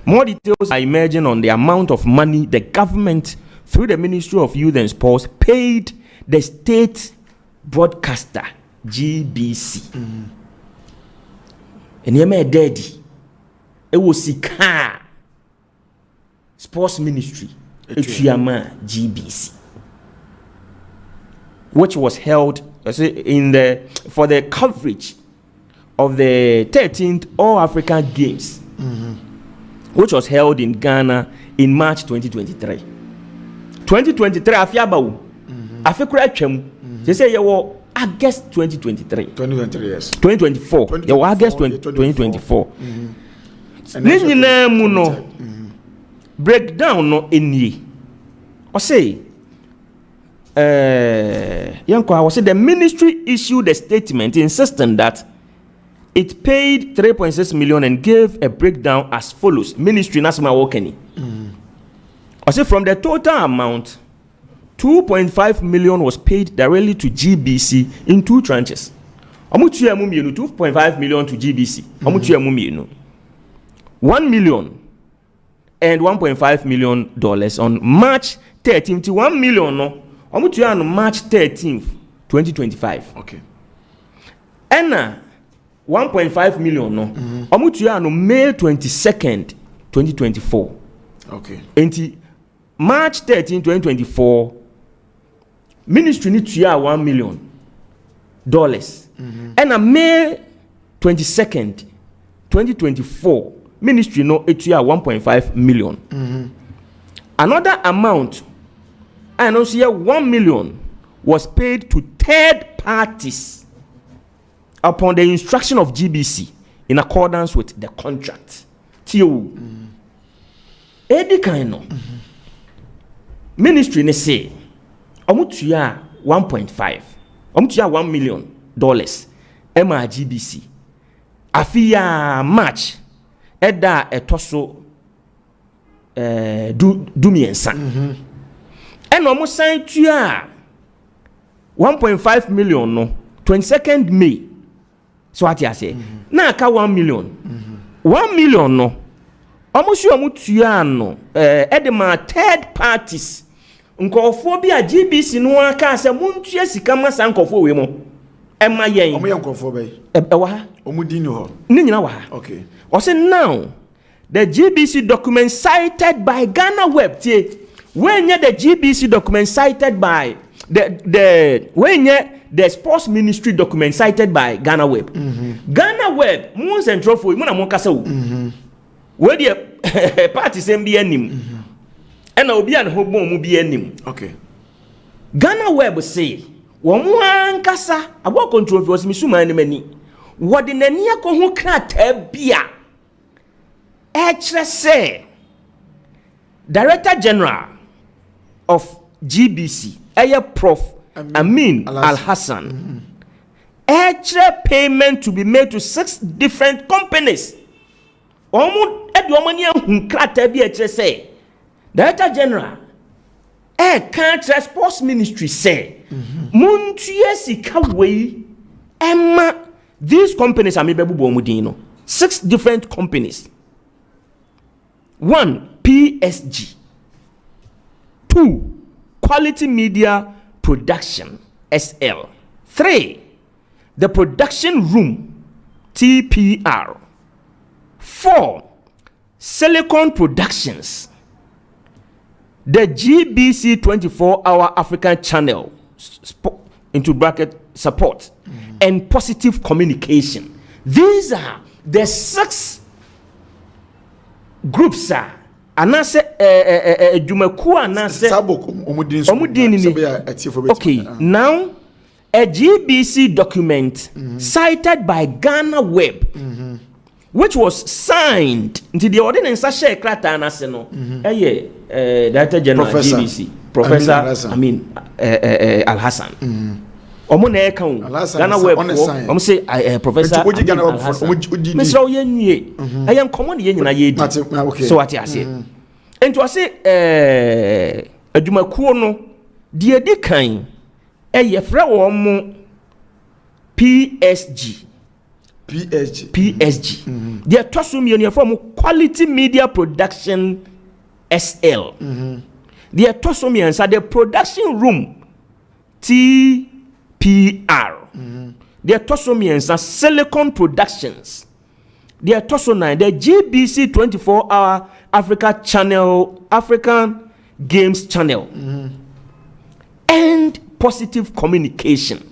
more details are emerging on the amount of money the government, through the Ministry of Youth and Sports, paid the state broadcaster GBC. And you may daddy. It was Sika Sports Ministry, GBC, which was held for the coverage of the 13th All-African Games, which was held in Ghana in March 2023. 2023, afiabawu. Afikura twem. They say you August 2023. 2023, yes. 2024. You August 2024. Ninyina mu no breakdown no eni. O say I was say the ministry issued a statement insisting that it paid 3.6 million and gave a breakdown as follows. Ministry Nasma Wokeni. I say from the total amount, 2.5 million was paid directly to GBC in two tranches. 2.5 million to GBC. 1 million and $1.5 million on March 13th. 1 million no. On March 13th, 2025. Okay. And 1.5 million no. On May 22nd, 2024. Okay. And March 13, 2024, ministry need to $1 million. And on May 22nd, 2024, ministry no it $1.5 million. Another amount, and also $1 million was paid to third parties upon the instruction of GBC in accordance with the contract. Tio. Edi kaino. Ministry ne say omutuya 1.5. Omutuya $1 million GBC. Afia March eda etoso dumiensa. And almost sign tuya 1.5 million no 22nd May. So what you say? Na ka 1 million. 1 million no. Almost you mutuya no edema third parties. Nkofo bi a GBC no aka se muntua sika masa nkofo we mo. Ema yen. Omo yankofo be. Ewa ha. Omo di no ho. Ni nyina wa ha. Okay. O say now the GBC document cited by Ghana Web tie. When the GBC document cited by the sports ministry document cited by Ghana Web. Ghana Web mun central for mo na mo kasa wo. We the party sem bi anim. And obi an ho bon mu bi anim. Okay. Ghana Web say wo mo ankasa abo controversy misuma ni mani. Wo de nani akohu krata bia. Say Director General of GBC, Prof. Amin Al-Hassan, payment to be made to 6 different companies. Say Director General, Country Sports Ministry say, Emma, these companies are maybe 6 different companies. 1. PSG. 2. Quality Media Production SL. 3. the production room, TPR. 4, Silicon Productions, the GBC 24-hour African channel, into bracket support, and positive communication. These are the 6 groups. Okay, now a GBC document cited by Ghana Web, which was signed into the ordinance Director General GBC, Professor Al Hassan. Ghana Web, say Professor Al Hassan. Mr. Oyenye, I am common yen. So what I say. And to say a Jumakuono, dear Dikain, a yefra PSG. They are tossing me from Quality Media Production SL. They are tossing me inside the production room TPR. They are tossing me inside Silicon Productions. They are tossing the GBC 24-hour Africa channel, African Games channel, and positive communication.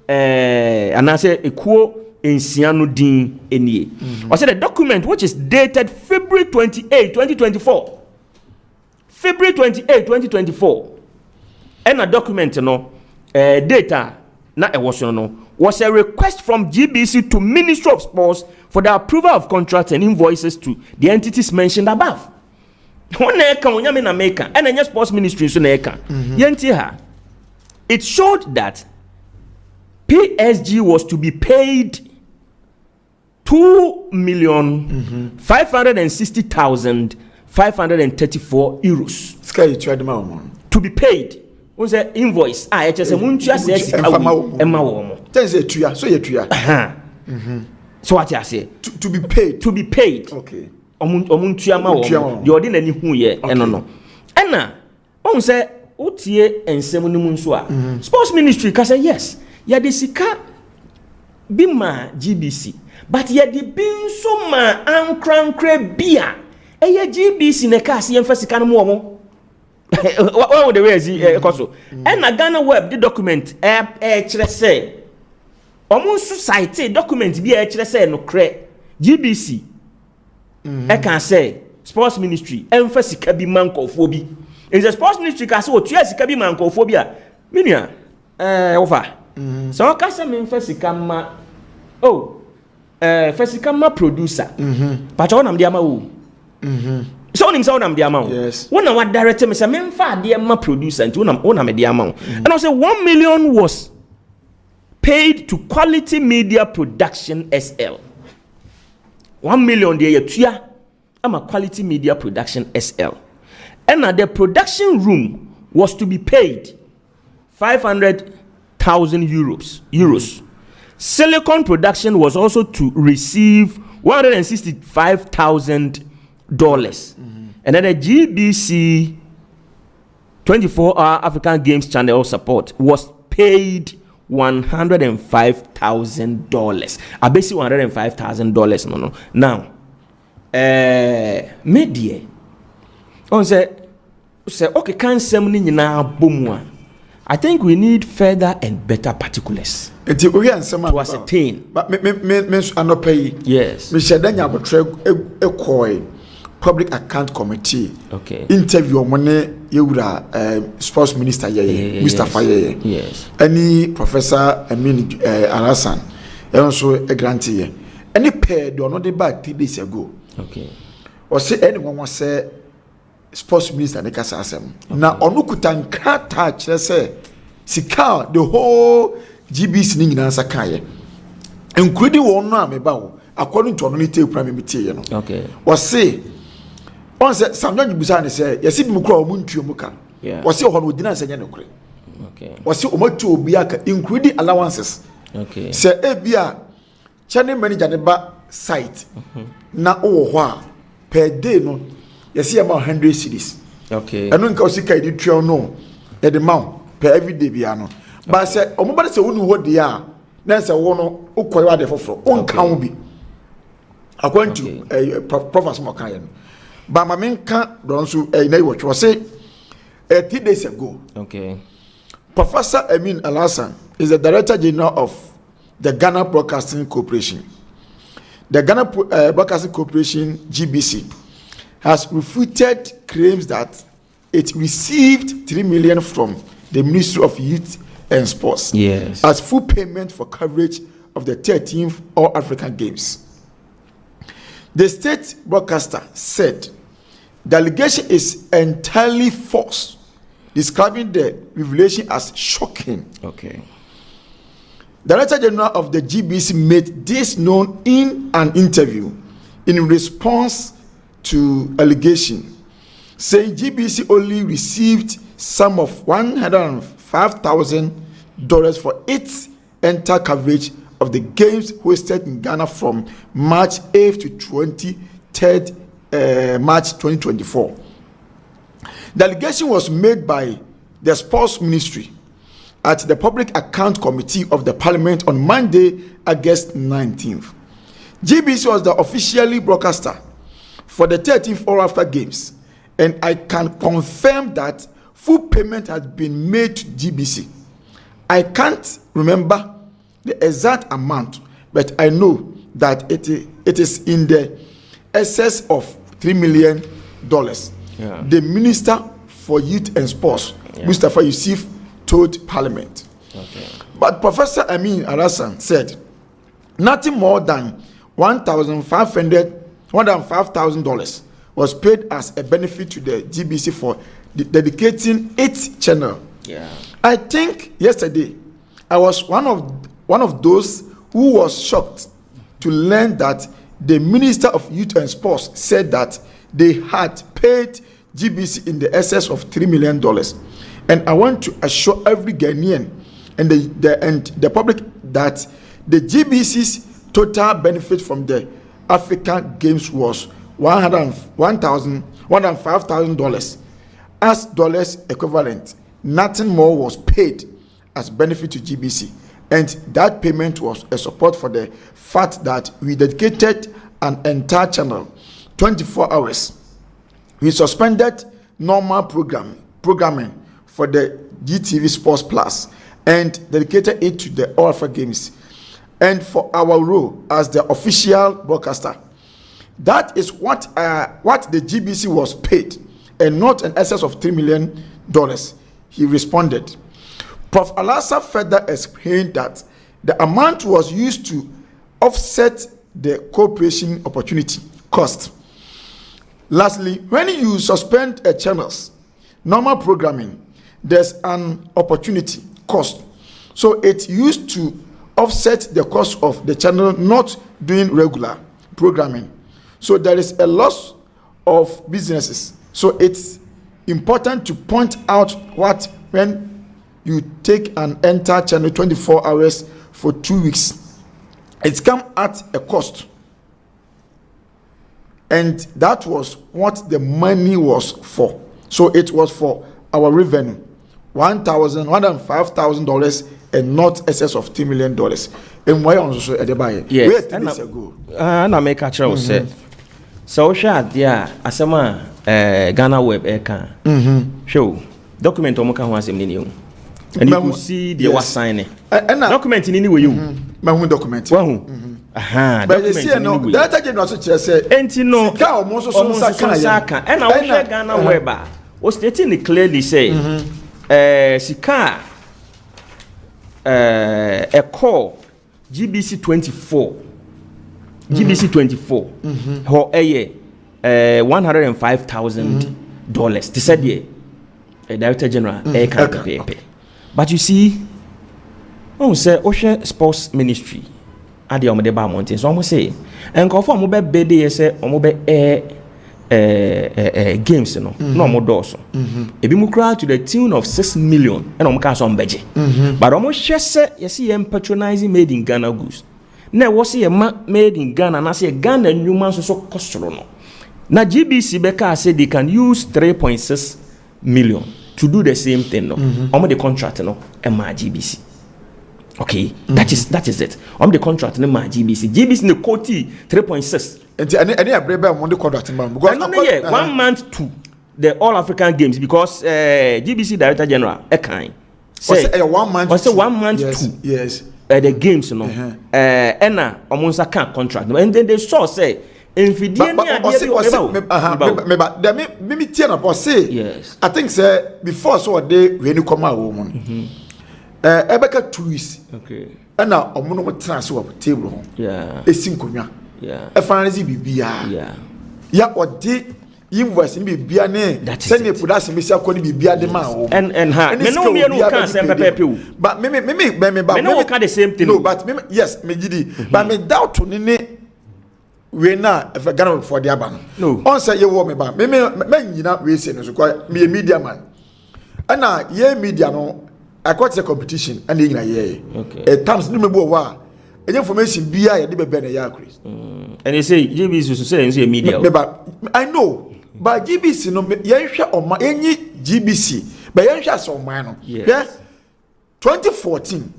And I say a quo in Siano Din Enie. I said a document which is dated February 28, 2024. February 28, 2024. And a document, data, not a was a request from GBC to Ministry of Sports for the approval of contracts and invoices to the entities mentioned above. And Sports Ministry, it showed that PSG was to be paid 2,560,534 euros. To be paid. Was an invoice. So what I say? To be paid. To be paid. Okay. The ordinary who ye no. And on say Otie and Semunimunsua. Sports Ministry can say yes. Yadisika Bima GBC. But yadi bin so ma ankrankre bia. Eye GBC ne kasi emfasika no mo. What would the way is also? And a Ghana Web the document chere say almost society document be chere say no cre GBC I can say Sports Ministry emphasize bi mankophobia. In the Sports Ministry can say otua sika bi mankophobia. Minia over. So I can say me emphasize ma Fesikama producer. But on am dia ma wo. So on him say on am dia ma wo. Yes. When I director me say me mfa dia ma producer nti on am dia ma wo. And I say 1 million was paid to Quality Media Production SL. 1 million there yetua am a Quality Media Production SL. And the production room was to be paid 500,000 euros. Silicon Production was also to receive $165,000. And then the GBC 24-hour African Games channel support was paid $105,000. I basically $105,000. No. Now, media on say okay, can somebody na bomwa. I think we need further and better particulars to ascertain. But me anopay. Yes. Me shedanya abotre ekoi public account committee. Okay. Interview money yewura sports minister ye Mustafa ye. Yes. Any Professor Alasan also a grantee ye. Any pair do not back 3 days ago. Okay. Or say anyone was say sports minister ne kasa asem. Na onu kutanka ta kire say sika the whole GBC ni nyina nsa kaye. Including one no ameba wo according to only take prime meeting ye no. Okay. Or say on say Samuel Busa ne say yesi bi mukura omu ntuo muka. Or say ho no dina sanya ne kure. Okay. Or say omatu obi aka including allowances. Okay. Say ebia channel manager ne ba site na wo ho a per day no yesi about 100 cedis. Okay. Eno nka osika idi tuo no e de ma per every day bia no But say omobade say wonu wo dia na say wo no ukoywa de foforo on kan bi according to Professor Mokayen. But my main can don't so what was say 3 days ago. Okay. Professor Amin Alhassan is the Director General of the Ghana Broadcasting Corporation. The Ghana Broadcasting Corporation (GBC) has refuted claims that it received 3 million from the Ministry of Youth and Sports as full payment for coverage of the 13th All African Games. The state broadcaster said the allegation is entirely false, describing the revelation as shocking. Okay. The Director General of the GBC made this known in an interview in response to allegation, saying GBC only received sum of $105,000 for its entire coverage of the games hosted in Ghana from March 8th to 23rd March 2024. The allegation was made by the Sports Ministry at the Public Account Committee of the Parliament on Monday, August 19th. GBC was the officially broadcaster for the 13th All Africa Games, and I can confirm that full payment has been made to GBC. I can't remember the exact amount, but I know that it is in the excess of $3 million. Yeah. The Minister for Youth and Sports, Mustafa Yusuf, told Parliament. Okay. But Professor Amin Alhassan said nothing more than $105,000 was paid as a benefit to the GBC for dedicating its channel. Yeah. I think yesterday I was one of those who was shocked to learn that the Minister of Youth and Sports said that they had paid GBC in the excess of $3 million. And I want to assure every Ghanaian and the public that the GBC's total benefit from the African Games was $105,000 as dollars equivalent. Nothing more was paid as benefit to GBC, and that payment was a support for the fact that we dedicated an entire channel 24 hours. We suspended normal programming for the GTV Sports Plus and dedicated it to the All Africa Games, and for our role as the official broadcaster. That is what the GBC was paid, and not an excess of $3 million, he responded. Prof. Alhassan further explained that the amount was used to offset the corporation opportunity cost. Lastly, when you suspend a channel's normal programming, there's an opportunity cost. So it's used to offset the cost of the channel not doing regular programming. So there is a loss of businesses. So it's important to point out when you take an entire channel 24 hours for 2 weeks, it's come at a cost. And that was what the money was for. So it was for our revenue, $105,000 and not excess of $3 million. And why also at the buyer? Yes, 2 days ago. And I make a choice. So shad, yeah, asama Ghana Web Eka. Show document omoka ho asem ni and you will see the was signing. Document in any way you. My document. Aha, but you see, no, that again also say, enti no, saka, and I wish Ghana Web was stating clearly say, Sika, a call GBC 24, GBC 24, ho $105,000. They said yeah, a Director General, but you see, oh say Osha Sports Ministry. Adi omode ba mountain so omo say enko fo omo be bede say omo be games no no omo do so ebi mu kra to the tune of 6 million and omo ka so ombeje but omo hwe say yes yem patronizing made in Ghana goods na wo say made in Ghana na say Ghana nwuma so kosoro no na GBC be ka say they can use 3.6 million to do the same thing no the contract no ma GBC. Okay, that is it. The contract no ma GBC no quote 3.6. And any abrebe on the contract man because 1 month to the All African Games because GBC Director General Ekan say 1 month. Was 1 month to the games no. Ena omonsa can contract and then they saw say infidie ni ade me tie na po say yes. I think say before so they we ni come awo mo. Ebeka 2 weeks. Okay. Ena omono mo tena so table ho. Yeah. Esi nkonwa. Yeah. E finalize bibia. Yeah. Ya odi invoice ni bibia ne send the production me say akoni bibia de ma wo. And ha me no me no can say pepe o. But me no can the same thing. No, but me yes, me gidi. But me doubt ni we na if I Ghana for the aban. No. On say you wo me ba. Me nyina we say no so me media man. Ana ye media no I quite a competition and you know okay. At times no me bo wa information bia ya de bebe na ya Chris. And they say GBC so say media. I know. But GBC no yenhwe oma enyi GBC but yenhwe so man no. Yeah. 2014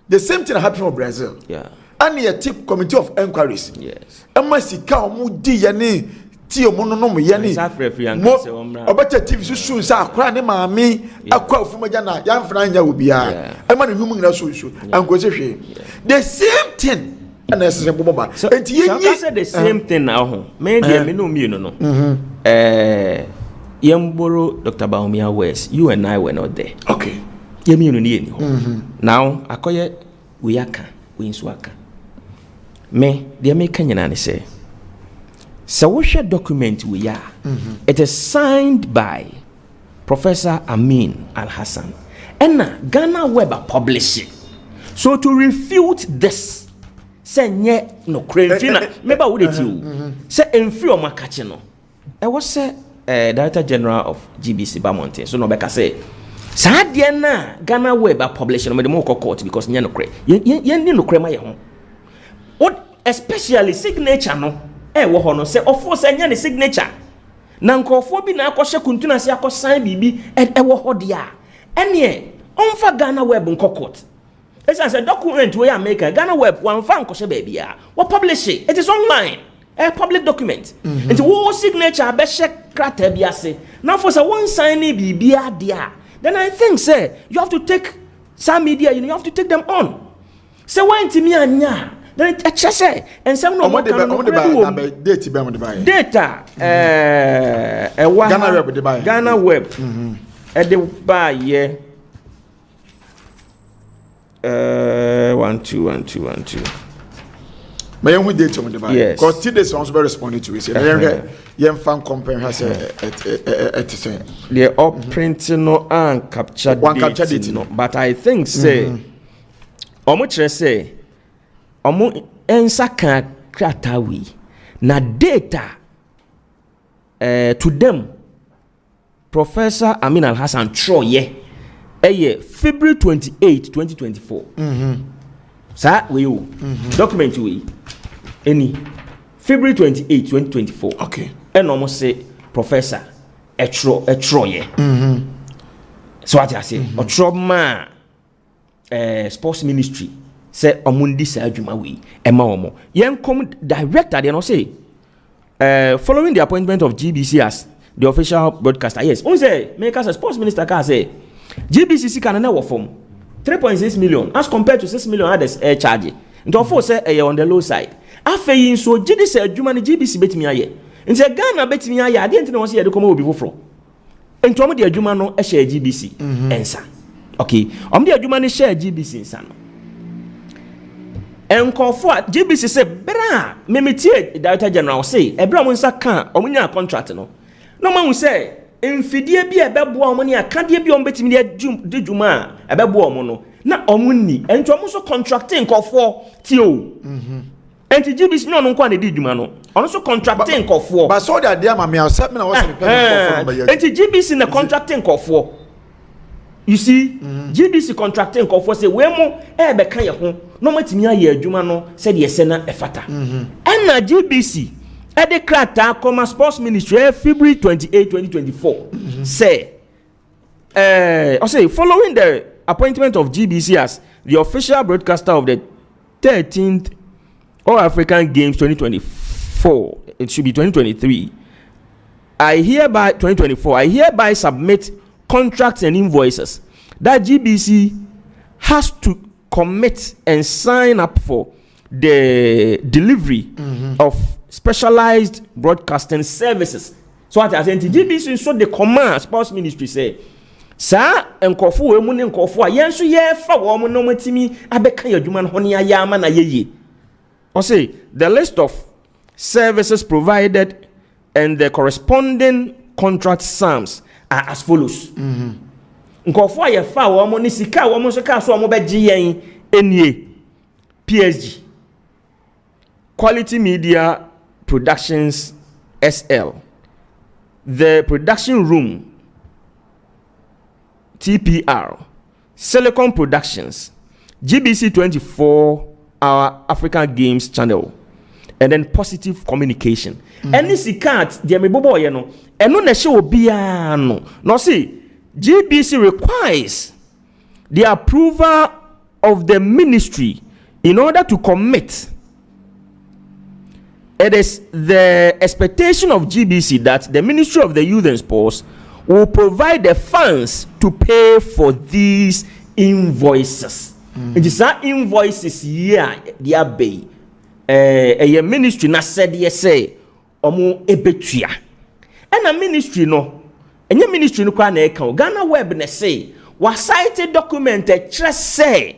the same thing happened in Brazil. Yeah. And the tip committee of inquiries. Yes. Amma sika omu di ye ne ti omu no mo ye ne. Obeta TV so sa akra ne maami akwa ofumaja na ya mfana nya obia. Amma ne humu ngina so anko se hwe. The same thing. And that's the boba. So you said the same thing now. Me dey me no me no. Yemboro Dr. Bawumia West. You and I were not there. Okay. Yemi no ni now akoye we aka we nso aka. Me dey make nyana ne say. So we share document we are. It is signed by Professor Amin Al-Hassan. And Ghana Web publishing. So to refute this, say nye no kremfina. Meba wo dey ti. Say emfi o makache no. I was say Director General of GBC Bamonte. So no beka say sa de na Ghana Web publishing no me dey court because nye no kre. Yen no kre ma ye ho. Especially signature no. Wo ho no say ofo say nya ne signature. Na nkofo bi na akɔhye kuntuna se akɔsan bibi wo ho dia. Ene onfa Ghana Web nkokot. It's as a document we are making Ghana Web one fan nkɔhye ba bia. We publish it. It is online. A public document. And wo signature be hye krata bi ase. Now for say one sign bibi dia. Then I think say you have to take some media, you have to take them on. Say why ntimi anya? Then I just say and some no data Ghana Web at the buy yeah 1 2 but you would date on the buy because today sounds very responding to it young fan company has they're all printing no and capture date no but I think say much say omo ensa kan kratawi na data to them Professor Amin Al-Hassan Troye February 28 2024 sa we document we any February 28 2024 okay and almost say Professor Troye so what I say Otroma sports ministry say omundi sa adwuma we ema omo yen come director they no say following the appointment of GBC as the official broadcaster yes on say make us a sports minister can say GBC can na work from 3.6 million as compared to 6 million others charge into of say on the low side afei so GBC say adwuma ni GBC betimi aye nti Ghana betimi aye ade enti na won say ye de come obi foforo enti omo de adwuma no share GBC ensa okay omo de adwuma ni share GBC ensa no enkofo GBC say bra memetie Director General say ebra mo nsa kan omunya contract no no ma hu say emfidie bi ebeboa omo ne akade bi omo betimi de dwuma ebeboa omo no na omo ni enti omo so contracting enkofo ti o enti GBC no nko na de dwuma no ono so contracting enkofo but so that there ma me accept me na was the enti GBC na contracting enkofo. You see, GBC contracting for say we mo be kan ye ho no matimi aye adwuma no said ye se na efata. And na GBC e de krata Commerce Sports Ministry February 28 2024 say I say following the appointment of GBC as the official broadcaster of the 13th All African Games 2024, it should be 2023. I hereby submit contracts and invoices that GBC has to commit and sign up for the delivery of specialized broadcasting services. So what I say, GBC so the command sports ministry say, "Sir, enkofu we mu ne enkofu a yenso ye fa wo mo no matimi abeka yadwuma ho ne ayama na yeye." I say the list of services provided and the corresponding contract sums are as follows. Nkofo ye fa wo mo ne sika wo mo so ka so mo beje yen enie PSG Quality Media Productions SL, the production room TPR, Silicon Productions, GBC 24-hour African Games channel, and then Positive Communication. Any sikat the mebobo ye no eno na hye obia no see GBC requires the approval of the ministry in order to commit. It is the expectation of GBC that the Ministry of the Youth and Sports will provide the funds to pay for these invoices. It is that invoices here they are pay. A ministry na said yes say omo ebetua. And a ministry no. And your ministry no kwa na account. Ghana Web na say was cited document say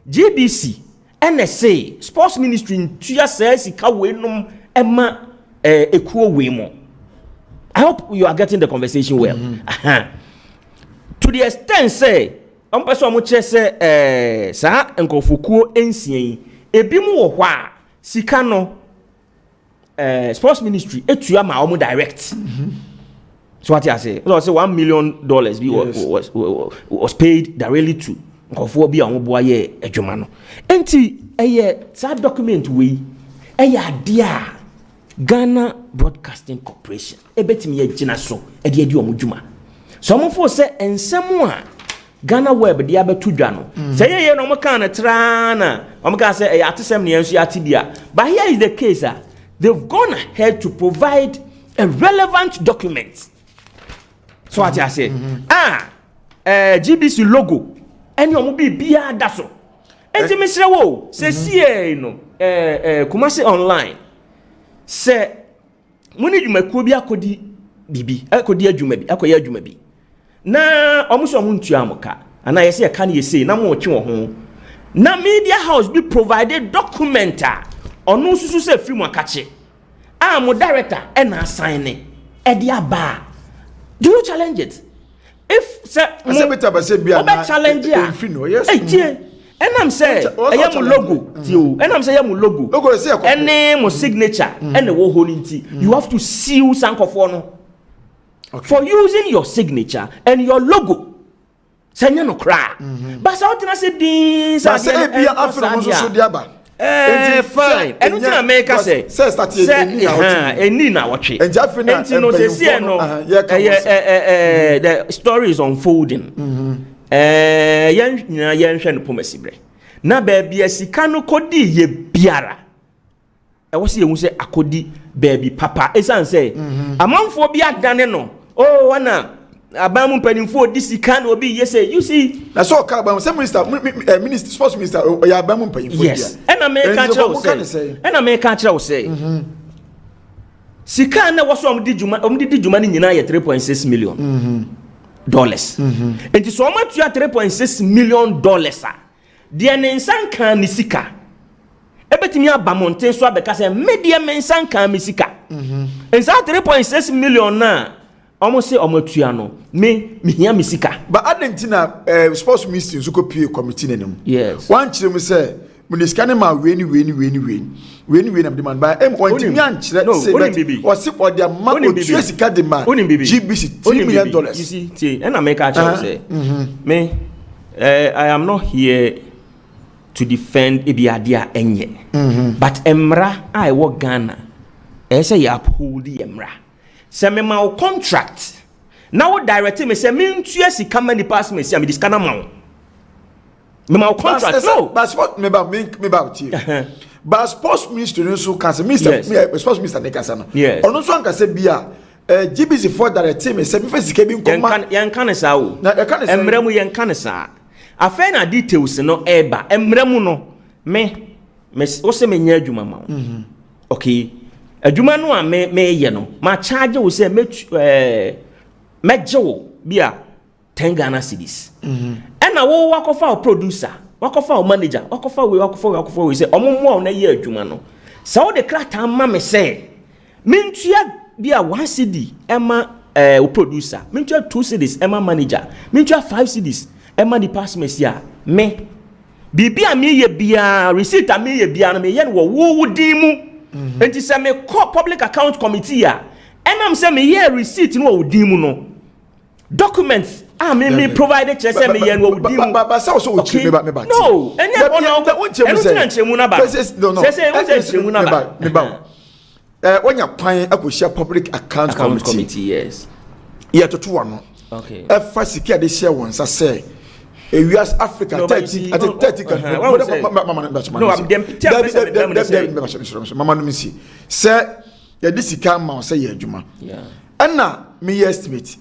GBC NSA Sports Ministry ntua says ika we nom ema ekuo we mo. I hope you are getting the conversation well. To the extent say person mo che say sa enkofukuo ensian ebi mu wo hwa sika no Sports Ministry etua ma omo direct. So what I say? So I say $1 million was paid directly to nkofo bi omo boa ye adwuma no. Enti that document we dia Ghana Broadcasting Corporation ebetimi ye gina so edi omo dwuma. So omo fo say ensem a Ghana Web dia betu dwa no. Say ye no omo kan na tra na omo ka say atesem ne enso atibia. But here is the case they've gone ahead to provide a relevant document. So what I say? GBC logo any omo bi bia da so. Enti me sere wo se sie no Kumasi online se muni dwumakuo bi akodi bibi akodi adwuma bi akoye adwuma bi na omo so omo ntua amoka ana yesi e ka na yesi na mo twe wo ho na media house bi provided documenta ono susu se free mu akache mo director e na assign e dia ba. Do you challenge it? If say challenge ya yes. And I'm saying, I am logo, and I'm saying, logo, and name or signature, and the whole holding you have to seal Sankofono for using your signature and your logo. Send you no cry. But so I say this, I say, fine. And what America say? Nina watch it. And you know, the story is unfolding. Yan hwe no pomasibre na baabi asika no kodi ye biara e wo se ye hu se akodi baabi papa esan se amanfo bi adane no wana abamu mpanimfo di sika no obi ye say you see na so ka abamu minister sports minister ya abamu mpanimfo dia yes ena me ka kire wo say sika na wo so omdi djuma ni nyina ye 3.6 million dollars. And so much you are $3.6 million. The Nensan can misika. Ebetimi abamonte so abeka say media mensan kan misika. And so $3.6 million na almost say omotua no me hia misika. But Argentina sports ministry so copy committee nenem. Yes. One chire say munisika ne ma weni am demand by M1 anchire say that was or their man or sika demand GBC $3 million. You see, and I make a choice say me I am not here to defend Ibiadia enye. But Emra I work Ghana. I say you uphold the Emra. Say me ma contract Now direct me say me ntua sika mani pass me say me this kana ma. Me ma contract no. But sport me about you. But sports ministry so can say Mr. Sports minister dey kasa no. Ono so anka say bia GBC for direct me say me fa sika bi nkoma. Yan kan sa o. Na e kan sa. Emre mu yan kan sa. Afa na details no eba emre mu no me o se me nya adwuma ma. Okay. Adwuma no a me ye no ma charge wo say mejo bia 10 Ghana cedis. And wo wakofa o producer, wakofa o manager, wakofa we say omomo na ye adwuma no. Sa wo de krata ma me say mentua bia 1 cedi ema o producer, mentua 2 cedis ema manager, mentua 5 cedis ema department ya me bibia me ye bia receipt a me ye bia no me ye no wo din mu. Enti say me call public account committee ya enam say me ye receipt no wo din mu no. Documents me provided say me yen wo di mu ba say so chi me ba no enya bono enu nchemu na ba say nchemu na ba me ba wonya kwan akohia public account committee yes ye toto no okay fa sika de share won sa say ewias Africa 30 no I'm dem mama no misi say ye de sika ma say ye adwuma na me estimate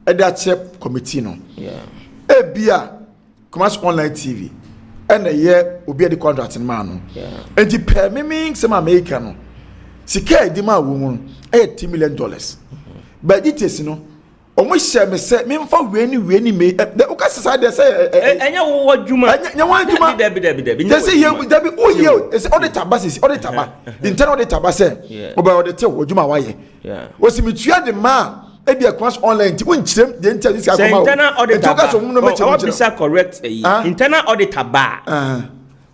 that committee no bia commerce online TV and a year will be the contract in man and the permitting some American no sika di ma wo mu $80 million but it is no almost share me say me for we ni me the okasa dey say enya wo adwuma enya wo adwuma debi they say here debi oh here is auditor basis auditor ba internal auditor ba say oba auditor adwuma wa ye o si metua de ma ebia class online ti won chirem de internet ka come out internal auditor ba I be say correct internal auditor ba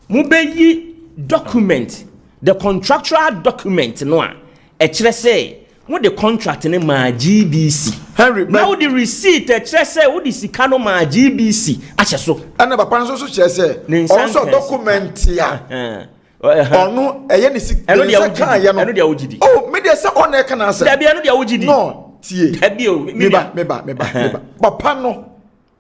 mu be yi document the contractual document no a e kire say wo the contract ne ma GBC Henry now the receipt e kire say wo the sika no ma GBC ache so ana papa so kire say also document ya ono eye ni sika eno dia wogidi oh me dey say on e kana say da bia no dia wogidi no tie dabio me ba papa no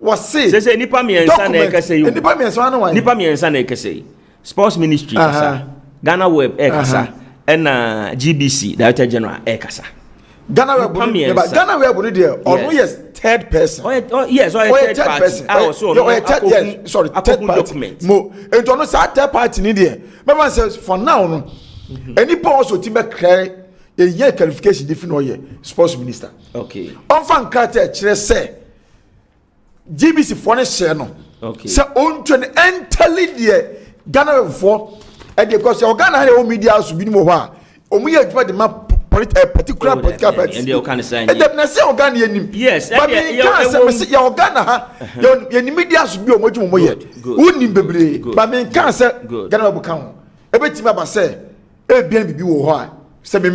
was say nipa miensa na ekase yi nipa miensa na wan nipa miensa na ekase yi sports ministry kasa Ghana web kasa na GBC director general kasa Ghana web no dey ono yes third person yes third party so sorry third party mo ento no say third party ni dey me say for now no enipa also ti be cry a year qualification different oye sports minister okay on fan krata kire say GBC for ne share no okay say on to entirely there Ghana for e dey cause Ghana have media house bi mo ho a omu ye adwa de ma particular political party and they can say and dem na say Ghana yenim yes but you can say ya Ghana ha ye media house bi omo dwumo ye unim bebre but me can say Ghana bu kan e betima ba say e bia bibi wo ho a say me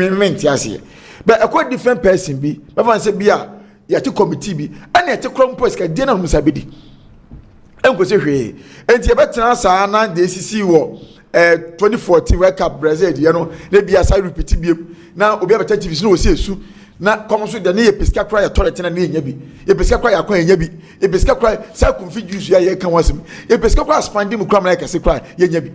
ase but a quite different person be but say bia ya ti committee bi and ya ti krom post ka dey na musa bedi enko se hwe enti e betena sa na de sisi wo 2014 World Cup Brazil you know na bia sa repeat bi na obi abeta TV no wo se esu na komo so de na ye pesika kra ya toilet na nya bi ye pesika kra ya kwan nya bi ye pesika kra sa kumfi juice ya ye kan wasem ye pesika kra spandi mu kra na ka se kra ye nya bi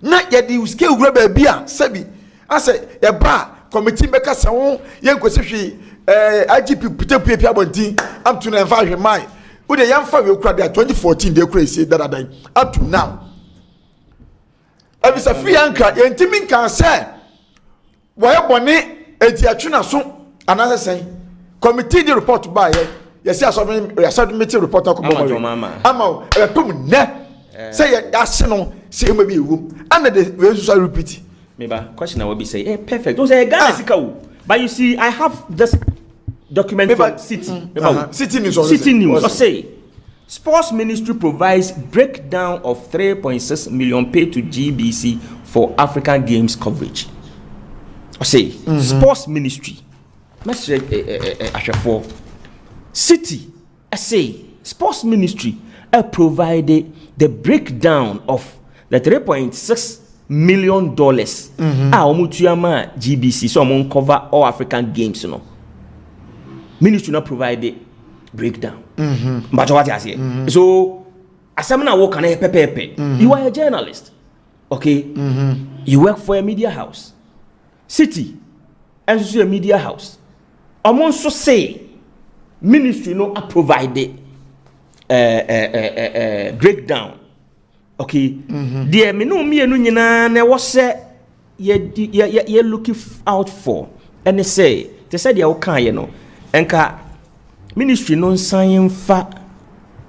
na ye di uske ugura ba bia sabi ase ye ba committee make sa won ye nkosi hwe IGP putepu pia bontin up to na fa hwe mai wo de yan fa we kura de 2014 de kura ese dadadan up to now abisa free anka ye ntimi kan say wo ye bone enti atwena so anase sen committee the report ba ye say submit report akomo ama e pum ne say ye ase no say e ma bi ewu and the we so repeat me ba question I will be say perfect o say Ghana sika wo but you see I have this document from City News. Say Sports Ministry provides breakdown of 3.6 million paid to GBC for African Games coverage. Say Sports Ministry. City. I say Sports Ministry provided the breakdown of the $3.6 million. GBC so cover all African Games, you know. ministry not provide the breakdown. But what I say, so as someone work on a pepe, you are a journalist, okay? You work for a media house, city, and a media house. I'm also say ministry no provide the breakdown, okay? Dear me no me na was say ye looking out for, and they say they okay, you know, and ministry non sign fa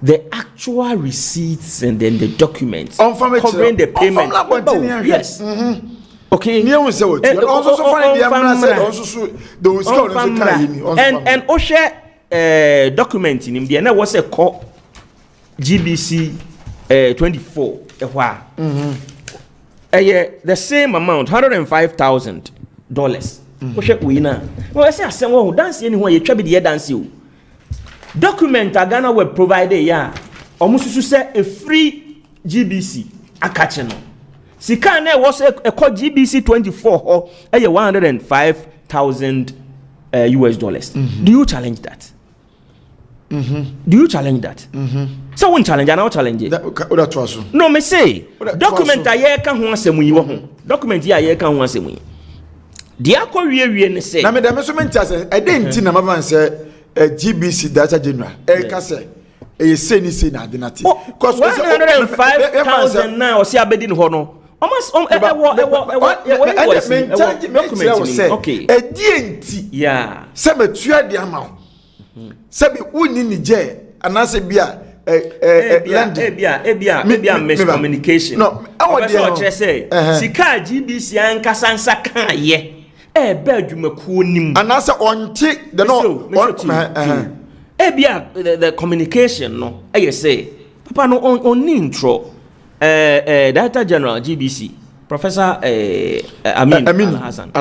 the actual receipts and then the documents covering the payment. Yes. Okay. Also find the also those and Osha document in India now was a call GBC 24 the same amount $105,000. Osha winner. Well, I say someone who dance anywhere you try the dance you. Document Ghana will provide almost to say a free GBC a catching. Sikane was a called GBC 24 or $105,000 US dollars. Do you challenge that? Do you challenge that? So one challenge and I'll challenge it. No, me say document a year can once a week. Document a can once a week. The aquarium say, I mean, the measurement I didn't think I'm say. GBC data general say say ni say na denati because 105,000 now see abedin ho no almost okay enti yeah say metua de ama say be woni ni je anase bia ebia miscommunication no I say sika GBC ankasansa kan ye adwumakuo nim anase onti the no the communication no say papa no on intro Director General GBC Professor Amin Al-Hassan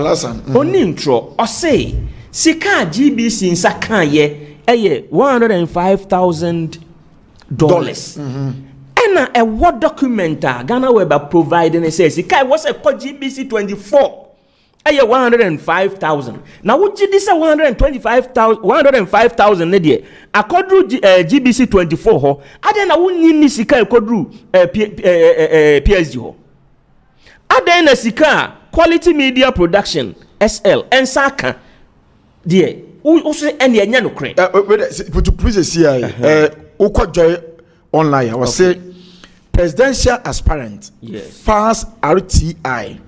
on intro or say sika GBC in sakan ye $105,000 and a what document Ghana Web providing says sika was a GBC 24 $105,000. Now what did this 105,000 nedia? According to GBC 24 ho, aden na wonni ni sika kodru PSG ho. Aden na sika Quality Media Production SL and Saka die. Also and the nya no kre. To please see joy online I was say presidential aspirant fast RTI.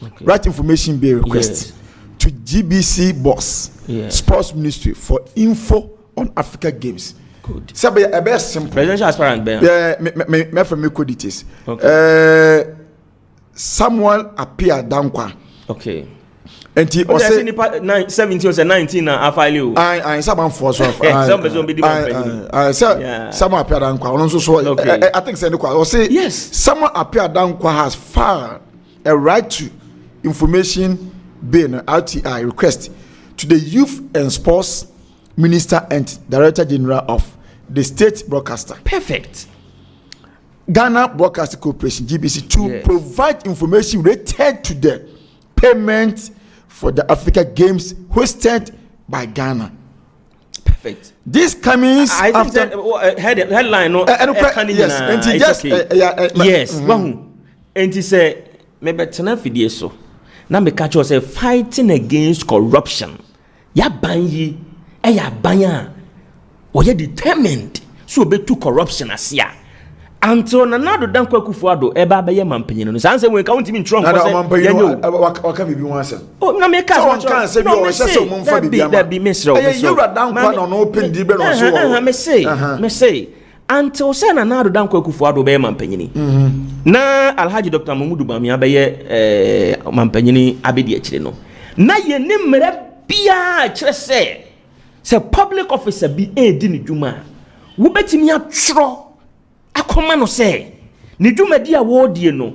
Okay. Right information be request to GBC boss Sports Ministry for info on Africa Games. Good. Sabe a best simple. Presidential aspirant be. Me from me details. Okay. Samuel appear dankwa. Okay. And he was 17 or 19 na afile. I someone for so. Some person be the someone appear dankwa. I think say say yes. Someone appear dankwa has filed a right to information being RTI request to the Youth and Sports Minister and Director General of the State Broadcaster. Perfect. Ghana Broadcasting Corporation GBC to provide information related to the payment for the Africa Games hosted by Ghana. Perfect. This comes after headline no yes and he just yes and he say maybe tena fidie so na me catch us say fighting against corruption ya ban yi ya ban a we determined so be to corruption asia until na nado dan kwakufu ado e ba ye mampanyin no sanse we ka wonti mi ntro nko say waka bibi wan say na me catch one can say bi o say so mo fa bibi ama that be misro you dan kwa no open di be no so me say until say na nado dan kwakufu ado be mampanyin na Alhaji Dr. Mahamudu Bawumia be ye mampanyin abedi akire no na ye ne mre bia kire say public officer bi di ne dwuma wo betimi atro akoma no say ne dwuma di a wo die no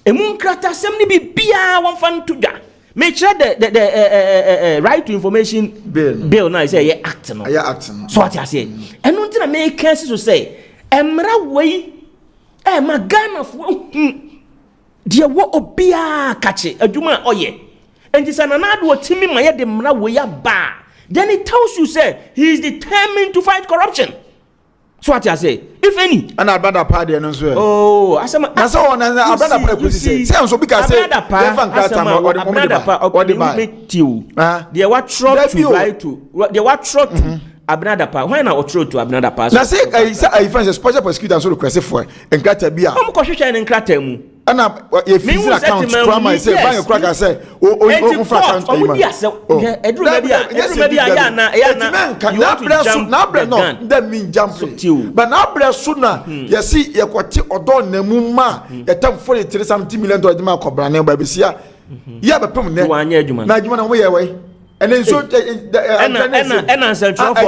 emu nkrata sem ne bi bia won fa ntodwa me kire the right to information bill na say ye act no so what I say enu ntina me can so say emra wei ma Ghana fo de wo obia kache adwuma oye enti sana na do timi ma ye de mra wei aba then it tells you, say, he is determined to fight corruption. So what I say, if any, and I brother party and so. Oh, I saw my. That's all. And I brother party. Say, so because say, they fan custom or the they were trot to buy to. They were trot to Abnada pa. Why not trot to Abnada pa? Now say, I find a special prosecutor and so request for and Krata Bia. I'm question and Kratemu. And if you account from I say, buy a cracker, say, oh, that mean jumping. But now, sooner, you see, you got or don't Mumma, you take 40 something million to the Marco Brand by Bessia. You have a permanent one year, Najman away. And then so, and answer for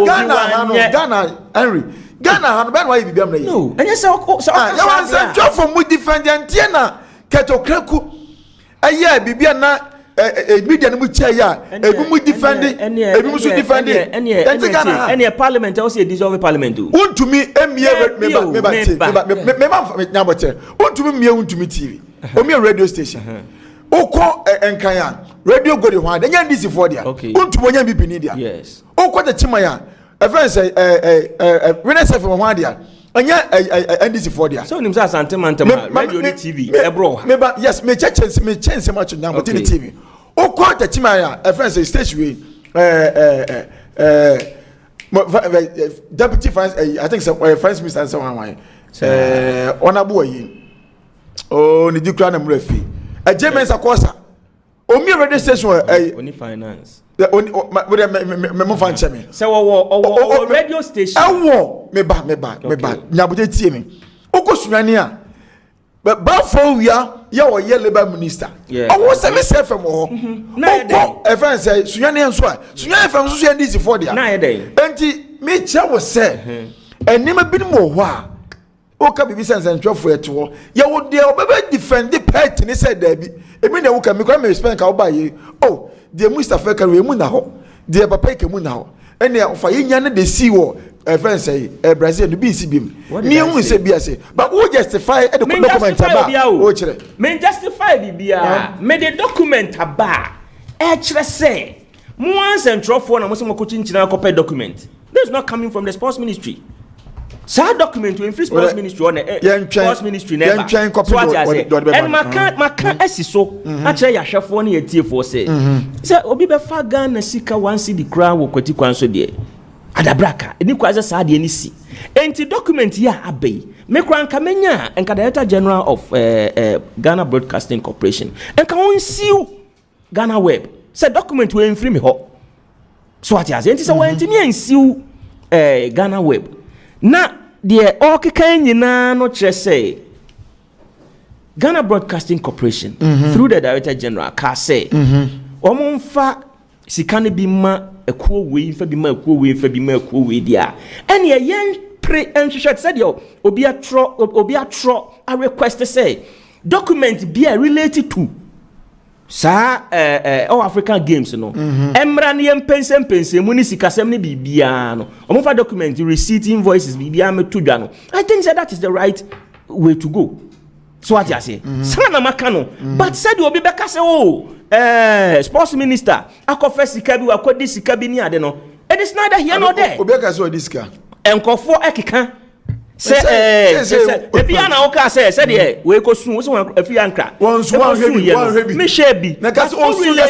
Ghana, Henry. Ghana had been why be damn. No, and yes, so I was job from with defendant Tiana, Kato Kreku. A year, Bibiana, a median with chair, a woman defending, a woman should defend it. And a parliament also dissolve parliament. Won't to me, Won't to me, TV. Only a radio station. Oko Enkayan, radio go to one, then this is for there. Okay. Won't to one be Penidia. Yes. Oko the Chimaya. A friend say, when I say from one day, and yet, NDC for there. So, you say, Santamanta, radio TV, bro. Yes, me change so much now, but in the TV. Oh, quite the Chimaya, a friend say, station, deputy finance, I think some finance minister and so on. Onaboy, oh, the Duke Ranam Refi, a German's a course. Omi radio station, only finance. The only me fan chemi. So radio station. Me ba. Nyabude tie me. Oko sunania. But before we are, you are Labour minister. Yeah. I was a myself from home. No, a friend say sunania so. Sunania from so this for there. Na day. Enti me cha was say. And never been more wa. Oka bibi sense and for it to. You would there defend the pet and he said there be. E mean you can me spend ka buy you. Oh, the Mustafa can we na ho. The papa ke mu na ho. And they offer yin they see what a friend say Brazil the BC bim. Me who say be say. But who justify the document about? Oh chere. Me justify bibia. Me the document about. Chere say. Mo answer for na mo se mo ko chinchina copy document. This is not coming from the sports ministry. Sa document to free sports ministry on sports ministry never. So what I say. And my can't so. Actually, ya shafo na yetie for say. Say obi be fa Ghana sika 1 cedi kra wo kwati kwan so de. Adabraka. Eni kwaze sa de ni si. Enti document ya abey. Me kra nka menya enka Director General of Ghana Broadcasting Corporation. Enka won siu Ghana Web. Say document we free me ho. So what I say. Enti say we enti me siu Ghana Web. Na the okeka nyina no kire say Ghana Broadcasting Corporation through the Director General ka say omomfa sika ne bi ma ekuo we fa bi ma ekuo we dia ene yen pre enhwehwe said yo obi atro a request say document be related to sa all African games no emra ne yempense mu ni sikasem ne bibia no omofa document receipt invoices bibia metodwa no I think that is the right way to go. So what you say sana maka no but said obi beka say oh sports minister akofa sika bi wakodi sika bi ni ade no it is neither here nor there obi beka say odi sika enkofo ekeka say ebi ana o ka say de we ko sun so afi ankra one heavy me shebi na ka o sun ya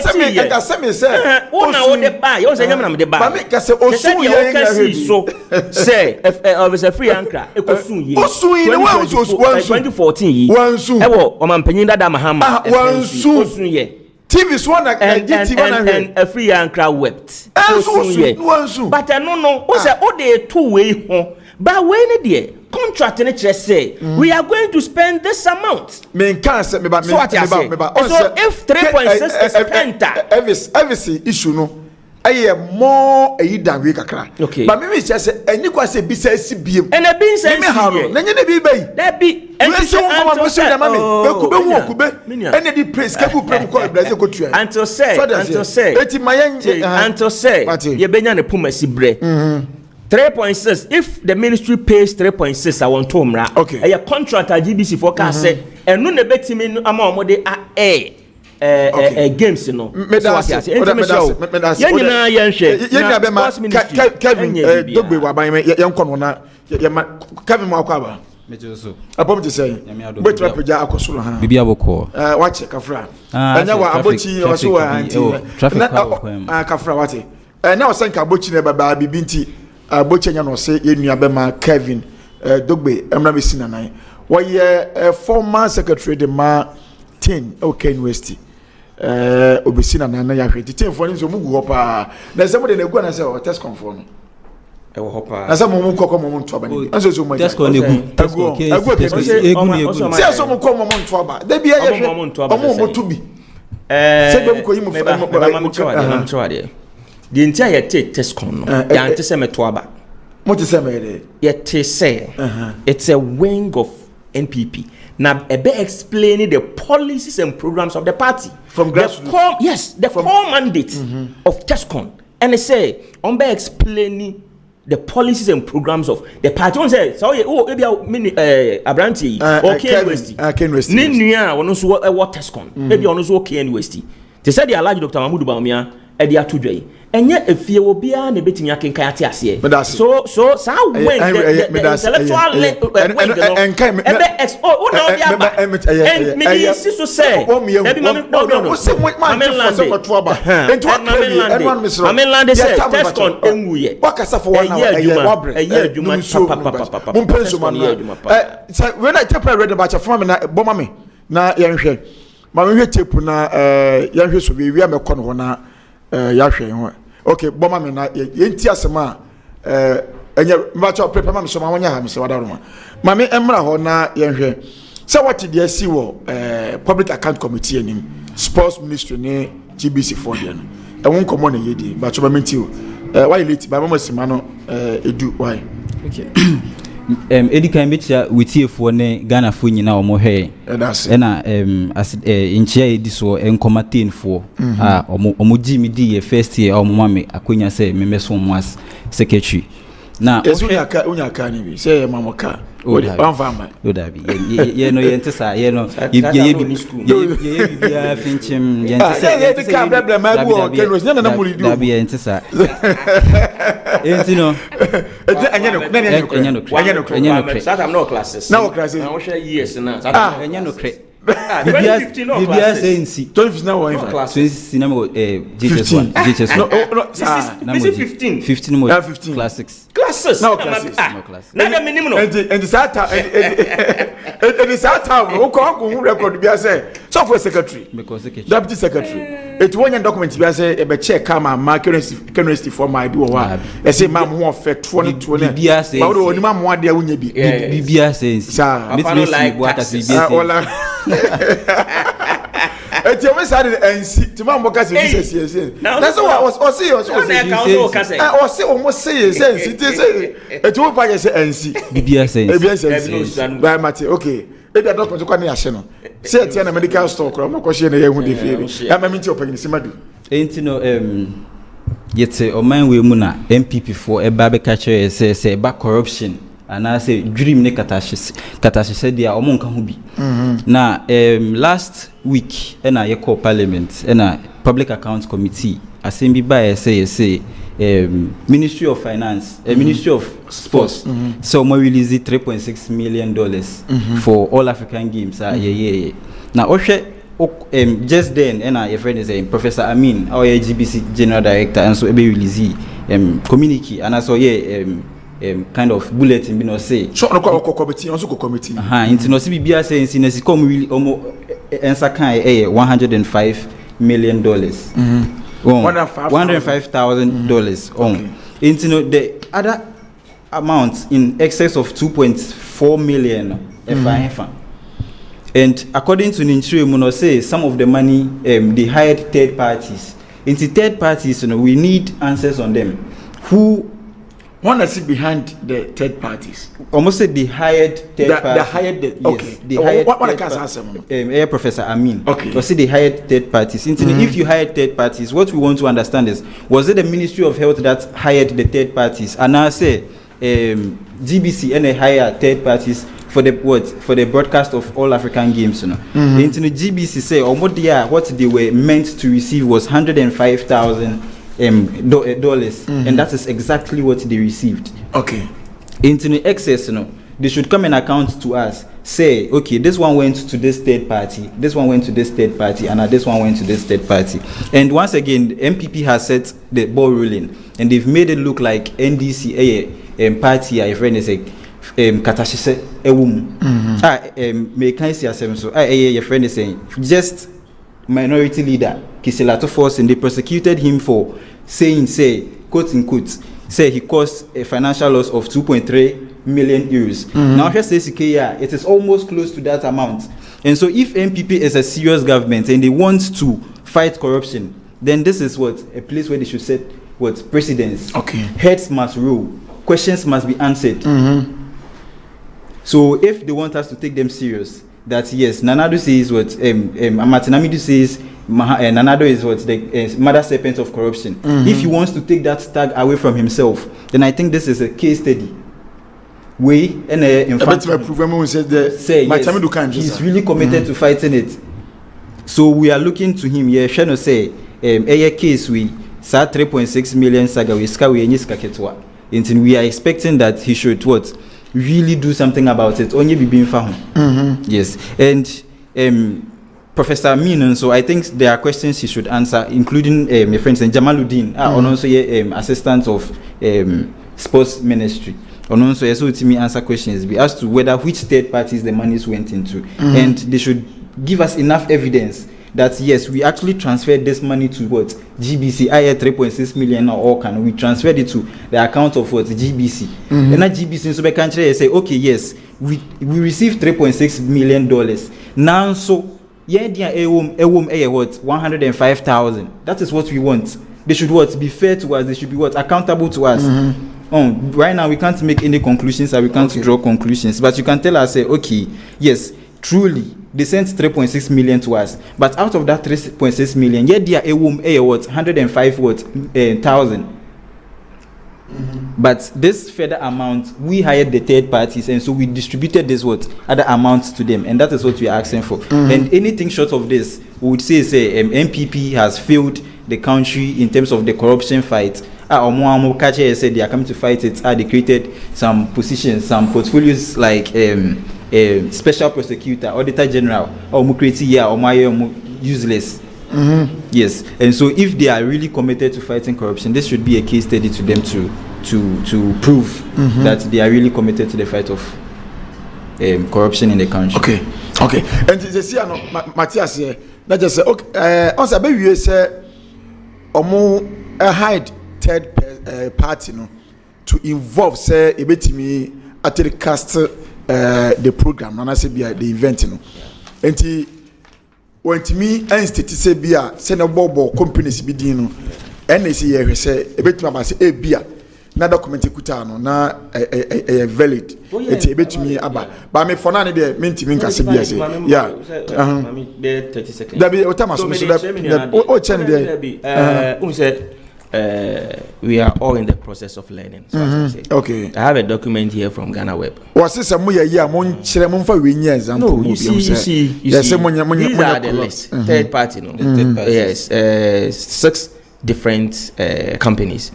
say me say o na o de buy o say nyam na me de buy ba me ka say o sun ya heavy so say of a free ankra e ko sun ye o sun ye one so 2014 yi one sun e wo o man panyin dada Mahama one sun ye TV so na GTV and a free ankra wept one sun but no o say o de two way ho but when there contract in say we are going to spend this amount. Me can't say me ba. So if 3.6 is spent, every issue no. Aye more a than we kakra. Okay. But me just say any kwase bi say CBM. And a bin say me haro. Na nye bi bay. That be. And so mama me say na mami. Kube. And the place kebu prem ko Brazil ko tua. Until say. Eti mayen until say. Ye benya ne puma si bre. 3.6 if the ministry pays 3.6 I want to mra okay a contract at GBC forecast say enu na betimi ama omode a games no. Kevin Dogbe waban yan kono na Kevin Makwaba mejoso abom ti say betu apeja akosoro ha bibia boko wache kafra anya wa abochi oso wa anti kafra wate na osanka abochi na baba bibi nti abochi nya no se yenua be ma Kevin Dogbe emra be sinanan woye former secretary de ma 10 okay university obesina na ya hweti 10 fo ni so mugu hopa na se mo de na gu na se o test confirm no ewo hopa na se mo mu kokko mo mu ntoba ni anso so mo test ko ne gu se so mo ko mo ntoba da bia ya hwe mo mo tubi se be ko yi mo the entire test con no ya ante se metoaba mo te se me de ya te say it's a wing of NPP. Now, explaining the policies and programs of the party from grassroots. The core mandate of TESCON, and they say explaining the policies and programs of the party. One say, so maybe Abranti or KNUST. Ninia one also what TESCON. Maybe on also KNUST. They said the Alhaji Dr. Mahamudu Bawumia at the Atudre. And yet, if you will be an ability, you can carry us here. So, when the intellectual okay, bomba me na yenti asema enye mbacho prepare ma me so ma wonya ha me se wadaroma ma me emra ho na yenhwe se what dey see wo public account committee anim sports ministry ne GBC for there no e won komo na yedi mbacho ba menti o why late ba mama sima no edu why okay edikan betia witiefo ne Ghana fo nyina omo hwe na inchia edi so enkomatenfo omo gmd ye first year omo mame akonya se memeso omo as secretary na unya ka ni bi se mamoka odabi ye no yentesa ye no ye bibia finchim yentesa ye ka bla ma bu o kenos na muri di odabi yentesa entino anya no sat am no classes na classes na wo share years na anya no cre bibia sensi 12 na one classes na mo GHS1 no 15 mo classics no classes na the minimum and sata and sata wo ko record bia say so for secretary because deputy secretary it one document bia say e be check kama ma currency for my bi wo wa e say ma mo fe 2020 bia say ma wo ni ma mo ade awunya bi bia sensi like bia eti o me sare ensi ti ma mo ka se bi na so o see o see o mo say sensi ti say eti o pa je se ensi bibia sensi ba mate okay e da document kwa na ya hye no say eti na medical store kro mo ko hye na ye hu de fie ya ma mi ti opagini simadu enti no yete o man we mu na MPP for e ba be ka che say ba corruption and I say dream ne katashise dia omo nka ho bi na last week na ye call parliament na public accounts committee assembly by say Ministry of Finance Ministry of Sports so mo release $3.6 million for all African games na ohwe just then your friend is Professor Amin our GBC general director and so e be release communique and so kind of bulletin bi no say so no ko committee on so committee into no see bibia say in si come really ensa kan $105 million $105,000 into no the other amount in excess of 2.4 million and according to Ninchire Muno say some of the money they hired third parties into third parties we need answers on them who one is behind the third parties. Almost said they hired third parties. They hired the okay. Yes, they hired what can I say? Professor Amin. Okay. So say they hired third parties. If you hired third parties, what we want to understand is was it the Ministry of Health that hired the third parties? And I say GBC and they hire third parties for the broadcast of all African games, you know. Into the GBC say what they were meant to receive was $105,000 and that is exactly what they received. Okay. Into the excess, you know, they should come and account to us. Say, okay, this one went to this third party, this one went to this third party, and this one went to this third party. And once again, the MPP has set the ball rolling, and they've made it look like NDC party. A friend is a katashise ewum. Me can see asem so. Your friend is saying just minority leader Kisilato Force, and they prosecuted him for saying, quote unquote, say he caused a financial loss of 2.3 million euros. Now just it is almost close to that amount. And so if MPP is a serious government and they want to fight corruption, then this is a place where they should set precedents. Okay. Heads must rule, questions must be answered. So if they want us to take them serious, that yes, Nanado says Amatinamidu says Nanado is the mother serpent of corruption. If he wants to take that tag away from himself, then I think this is a case study. In fact, he's really committed to fighting it. So we are looking to him. Yeah, trying to say, a case we sa 3.6 million saga we ska we enyiska ketwa. Until we are expecting that he should really do something about it. Only be being found. Yes, and Professor Amin, so I think there are questions he should answer, including my friends and Jamaluddin, also assistant of sports ministry. And also, to me answer questions as to whether which third parties the monies went into, and they should give us enough evidence that yes, we actually transferred this money to GBC. I had 3.6 million or can we transferred it to the account of GBC, and that GBC so the country say okay, yes, we received $3.6 million now. So yeah, $105,000. That is what we want. They should be fair to us. They should be accountable to us. Right now we can't make any conclusions and we can't draw conclusions, but you can tell us, okay, yes, truly they sent 3.6 million to us, but out of that 3.6 million, yeah, they are 105,000. But this further amount, we hired the third parties, and so we distributed this other amounts to them, and that is what we are asking for. And anything short of this, we would say MPP has failed the country in terms of the corruption fight. Said they are coming to fight it. They created some positions, some portfolios like special prosecutor, auditor general, or useless. Yes, and so if they are really committed to fighting corruption, this should be a case study to them to prove that they are really committed to the fight of corruption in the country. Okay. And they say, Matthias here, not just say, okay, also, baby, you say, hide third party to involve say a bit me at the cast the program and I say be the event and when to me institute say be send a bobo companies be dino and they say say a bit me say a beer na document kuta no na valid it a bit me aba but me for na dey minti me can say be say yeah 30 seconds that be o time so that o chen there we are all in the process of learning. So okay. I have a document here from Ghana Web. Was this a year? No, you see. These are the list. Third party, Yes, 6 different companies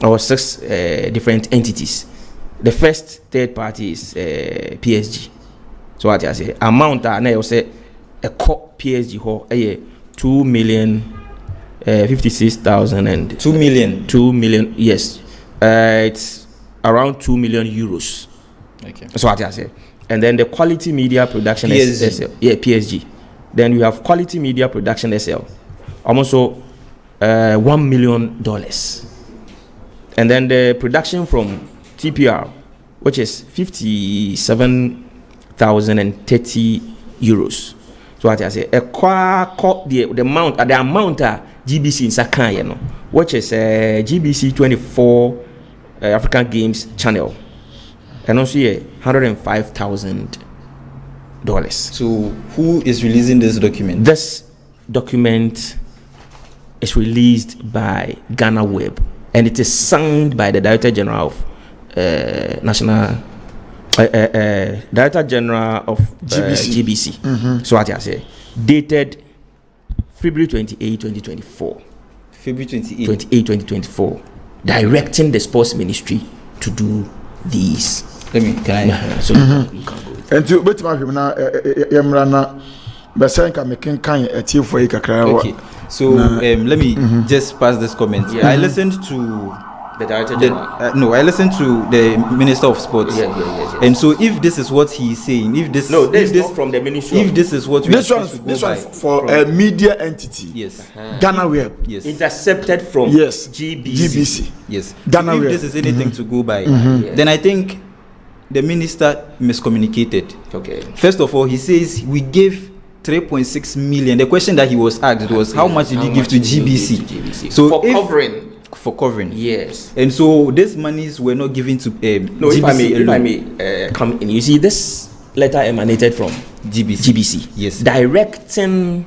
or 6 different entities. The first third party is PSG. So what I say, amount that I say a PSG ho 2 million. 56,000 and 2 million. 2 million, yes. It's around 2 million euros. Okay. That's what I say. And then the quality media production SL. Yeah, PSG. Then we have quality media production SL. Almost $1 million. And then the production from TPR, which is 57,030 euros. So what I say, the amount GBC in Sakanya, which is GBC 24 African Games channel, and also $105,000. So who is releasing this document? This document is released by Ghana Web, and it is signed by the Director General of National Director General of GBC. So what I say, dated February 28, 2024. February 28, 2024. Directing the Sports Ministry to do these. Can I? So you can go. And to bet my na yamrana besanka making kind a team for kakra. Okay. So let me just pass this comment. I listened to the Director General. No, I listened to the Minister of Sports. Yes. And so if this is what he's saying, this is not from the Ministry. If this is what we this one for a media entity. Yes. Ghana Web. Yes. Intercepted from GBC. Yes. Ghana if Web. This is anything to go by, then I think the minister miscommunicated. Okay. First of all, he says we gave 3.6 million. The question that he was asked was how much did you give to GBC? So for covering. Yes. And so these monies were not given to no, GBC. If I may come in, you see this letter emanated from GBC. Yes. Directing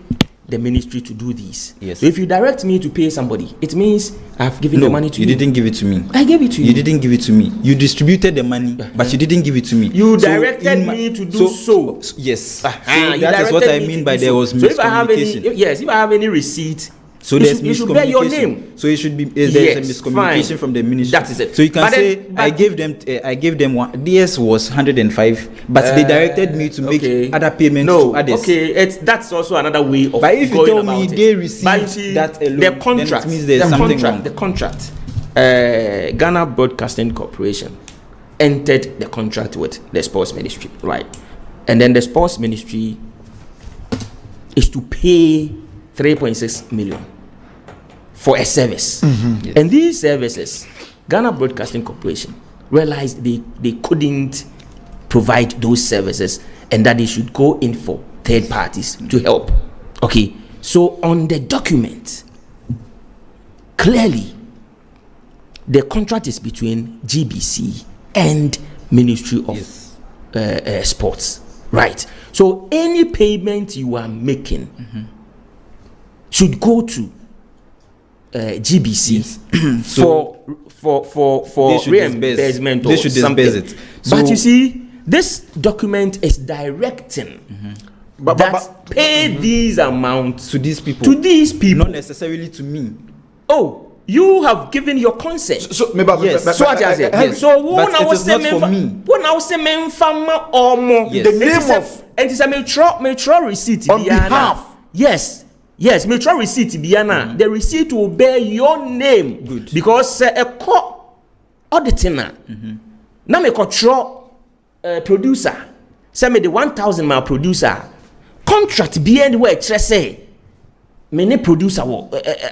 the ministry to do this. Yes. So if you direct me to pay somebody, it means I've given the money to you. You didn't give it to me. I gave it to you. You didn't give it to me. You distributed the money, but you didn't give it to me. You directed me to do so. Yes. So that is what I mean by there was miscommunication. If I have any receipt, so there's you should bear your name. So it should be there's a miscommunication from the ministry. That is it. So you can say I gave them one. DS was 105, but they directed me to make other payments to others. Okay, that's also another way of. But if you tell me it. they received that alone, the contract, then it means there's something wrong. The contract, Ghana Broadcasting Corporation entered the contract with the Sports Ministry, right? And then the Sports Ministry is to pay 3.6 million for a service. Yes. And these services, Ghana Broadcasting Corporation realized they couldn't provide those services and that they should go in for third parties to help. Okay, so on the document, clearly the contract is between GBC and Ministry of Sports, right? So any payment you are making should go to GBC for reimbursement or something. It. But you see, this document is directing that pay these amounts to these people. Not necessarily to me. Oh, you have given your consent. So yes. So what I say? Yes. So but it is not for me. When I say memfama or more, the name of and it's a mutual receipt on behalf. Yes, mutual receipt Biana. The receipt will bear your name. Good. Because a court auditor na me control producer. Say me the 1,000 mile producer contract be anywhere say many producer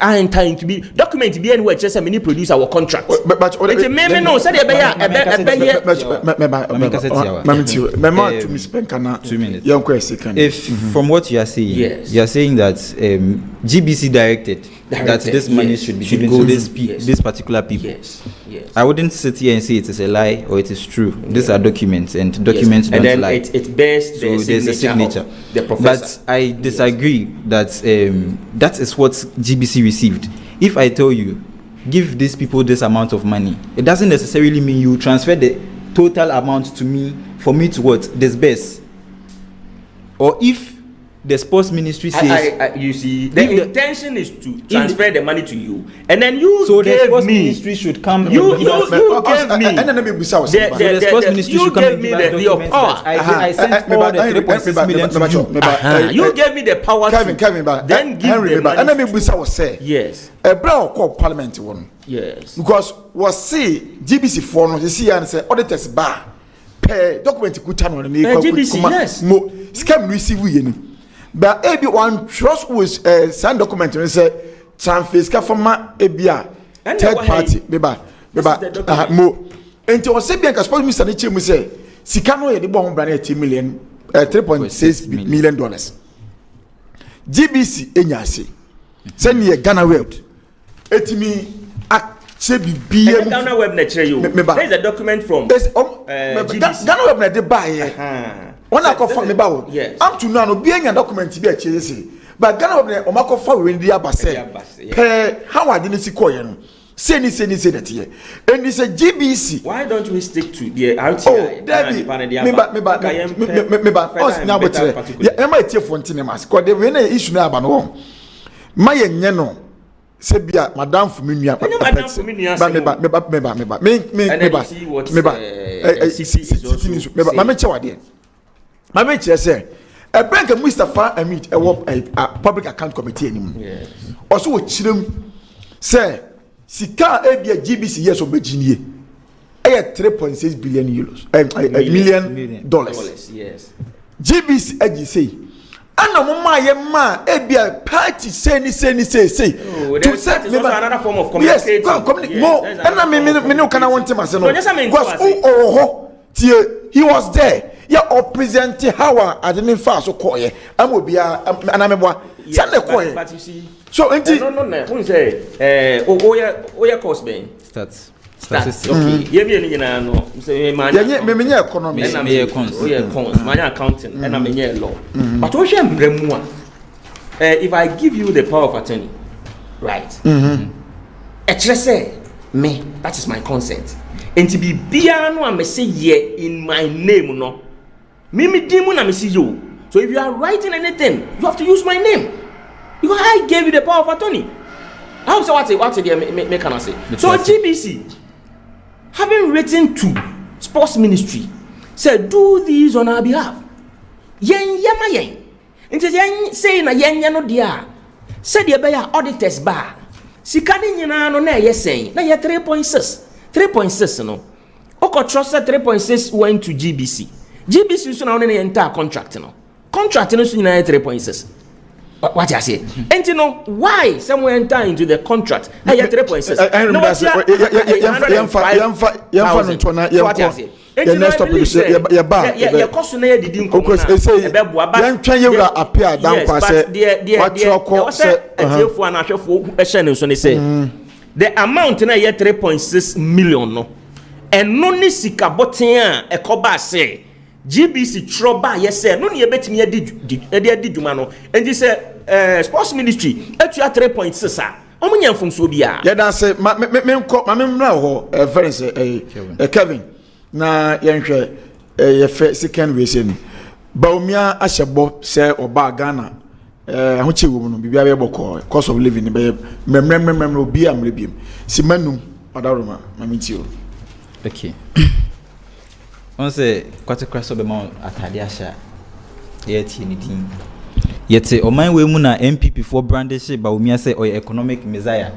I entitled to be document be anywhere say many producer will contract. But it me no say if from what you are saying, yes, you are saying that GBC directed that this money should be given to this particular people. Yes. I wouldn't sit here and say it is a lie or it is true. These are documents and documents don't then lie. It bears so there's a signature. The professor. But I disagree that that is what GBC received. If I tell you, give these people this amount of money, it doesn't necessarily mean you transfer the total amount to me for me to what? Disburse. Or if the sports ministry says you see the intention is to transfer the money to you and then you so gave the sports me ministry should come you gave me the sports ministry should come and give us your power. I sent all the 3.6 million to you gave me the power Kevin then give the money and then we say yes a brown call parliament one yes because was say GBC for no you see and say auditors bar per document ku channel ni GBC yes mo scam receive you but ebi one trust was send document and say transfer ska forma ebia third party beba mo enti o say bien ka suppose minister ni chemu say sika no ye de bon bra na 10 million 3.6 million dollars GBC enyase say ne Ghana Web etimi say bibia Ghana Web na kire you there is a document from GBC Ghana Web na de buy one I confirm me bawo am to know no be anya document bi a chese but Ghana Web na o makofa we ndi abase per how ade ni si koye no say that here. And it's a GBC. Why don't we stick to the RTI? Oh, Debbie, me now but yeah, am I tear fontaine mask? Because the winner issue now about home. My yeno Sebia, Madame Fuminia, Mamma say, a bank of Mustafa I meet a public account committee anymore. Also, Chilum say, Sika Abia GBC years of Virginia. 3.6 billion euros, million dollars. Yes. GBC, as you say, and no ma ebia party say. To say another form of communication. Yes, more. And I mean, no can I want him as no. He was there. Yeah, or present how I didn't fast so quiet. I will be and I'm a Sunday quiet. But you see, so until no. Who say, oh, cost being Stats. Okay. You know, say, my economy, my accounting, and I'm in law. But if I give you the power of attorney, right? Say me, that is my consent. And to be piano, I may say yeah in my name, no. Mimi Dimon, I may see you. So if you are writing anything, you have to use my name. Because I gave you the power of attorney. How so what can I say? So GBC, having written to sports ministry, said do these on our behalf. Yen yama yen. And saying a yen no dia. Said the bear auditors bar. Sikani yena no na yes saying. Na 3.6. 3.6 no. Oko trusted 3.6 went to GBC. GBC so now on the entire contract no. Contract no so 3.6. What I say? And you know why someone enter into the contract? I had 3.6. No, what I say? The next topic is your cost na did in because they say yan twan you appear down pass the amount na 3.6 million no and no ni sika boten a ekoba say GBC troba yes say no ne betimi adi dwuma no and you say sports ministry etua 3.6 a omunya mfomso bia ya dan say me mra ho very say Kevin na yenhwe ye second way say Bawumia ahyebo say oba Ghana ahoche wo mu no bibia be bokọ cost of living be memrem obi amre biem simanum odaroma mamitio. Okay. On say kwate kraso be ma atade ahya ye tie ni din yete oman we mu na MPP for branded she Bawumia say oy economic messiah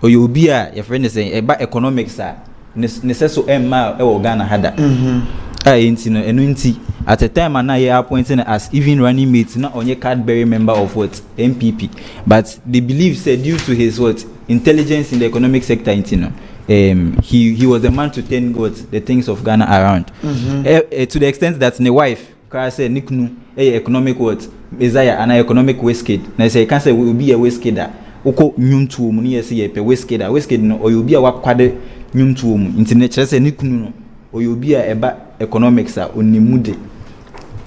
oy obi a ye friend say e ba economics a ne say so emma e wo Ghana hada at a time and I appointed as even running mate not only Cadbury member of what MPP, but they believe said due to his what intelligence in the economic sector, he was the man to turn what the things of Ghana around to the extent that the wife said Niknu economic what Messiah and economic wasted. Now say can't say we will be a wastader. Oko nyum to muni say pe wastader no or you be a wakwade nyum to internet say Niknu or you be a eba economics are onimude.